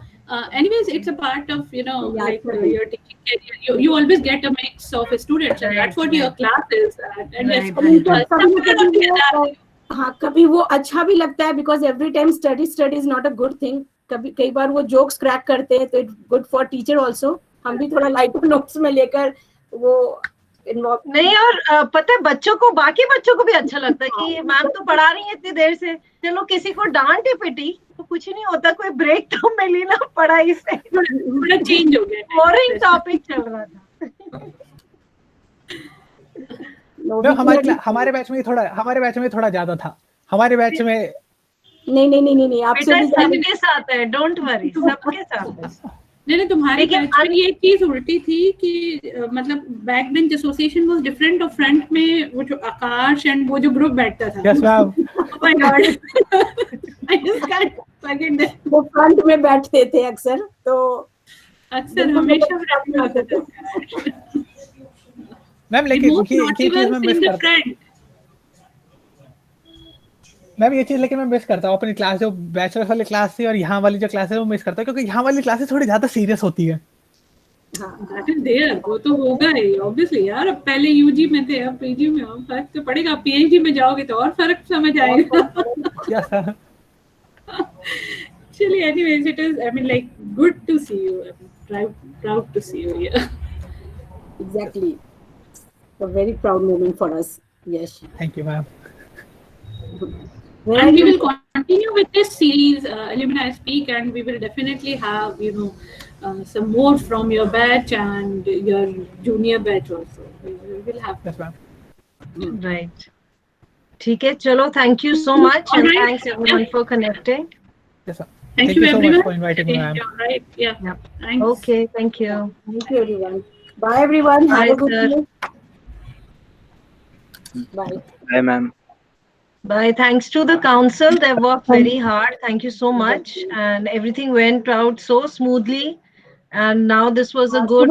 Anyways, it's a part of Yeah, your teaching career. You always get a mix of students, and that's what your class is. And हाँ, कभी वो अच्छा भी लगता है because every time study is not a good thing. कई बार वो jokes crack करते हैं तो it's good for teacher also. हम भी थोड़ा lighter notes में लेकर वो involve. नहीं, और पता है बाकी बच्चों को भी अच्छा लगता है कि मैम तो पढ़ा रही है इतनी देर से, चलो किसी को डांटे पिटी तो कुछ नहीं होता, कोई ब्रेक तो मिली ना पढ़ाई से, थोड़ा चेंज हो गया. बोरिंग टॉपिक चल रहा था. हमारे बैच में थोड़ा ज्यादा था. हमारे बैच में नहीं आपसे सबके साथ है, डोंट वरी, सबके साथ है. नहीं, तुम्हारे बैच में ये चीज उल्टी थी कि मतलब backbench association was different of front में वो जो आकाश एंड वो जो ग्रुप बैठता था. Yes ma'am. Oh my God, I just can't forget that. वो फ्रंट में बैठते थे अक्सर, तो अक्सर हमेशा फ्रंट में होते थे. मैम लेकिन ये चीज मैं मिस करता हूं. मैं ये चीज लेकिन मैं मिस करता हूँ अपनी क्लास, जो बैचलर्स वाली क्लास थी और यहाँ वाली जो क्लास है वो मिस करता हूँ, क्योंकि यहाँ वाली क्लासेस थोड़ी ज्यादा सीरियस होती है. दैट इज देयर, वो तो होगा ही ऑब्वियसली यार. अब पहले यूजी में थे, अब पीजी में, अब फर्क तो पड़ेगा. पीएचडी में जाओगे तो और फर्क समझ आएगा. Actually, anyways, it is, I mean, like, good to see you. I'm proud to see you here. Exactly. A very proud moment for us. Yes. Thank you, ma'am. And we will continue with this series, Alumni Speak, and we will definitely have, some more from your batch and your junior batch also. We will have. Yes, ma'am. Right. ठीक है, चलो, thank you so much, and thanks everyone for connecting. Yes, ma'am. Thank you so everyone much for inviting me, ma'am. Right. Yeah. Yep. Thanks. Okay, thank you. Thank you, everyone. Bye, everyone. Bye, Have a good sir. day. Bye. Bye, ma'am. Bye. Thanks to the council, they worked very hard. Thank you so much, and everything went out so smoothly. And now this was a good.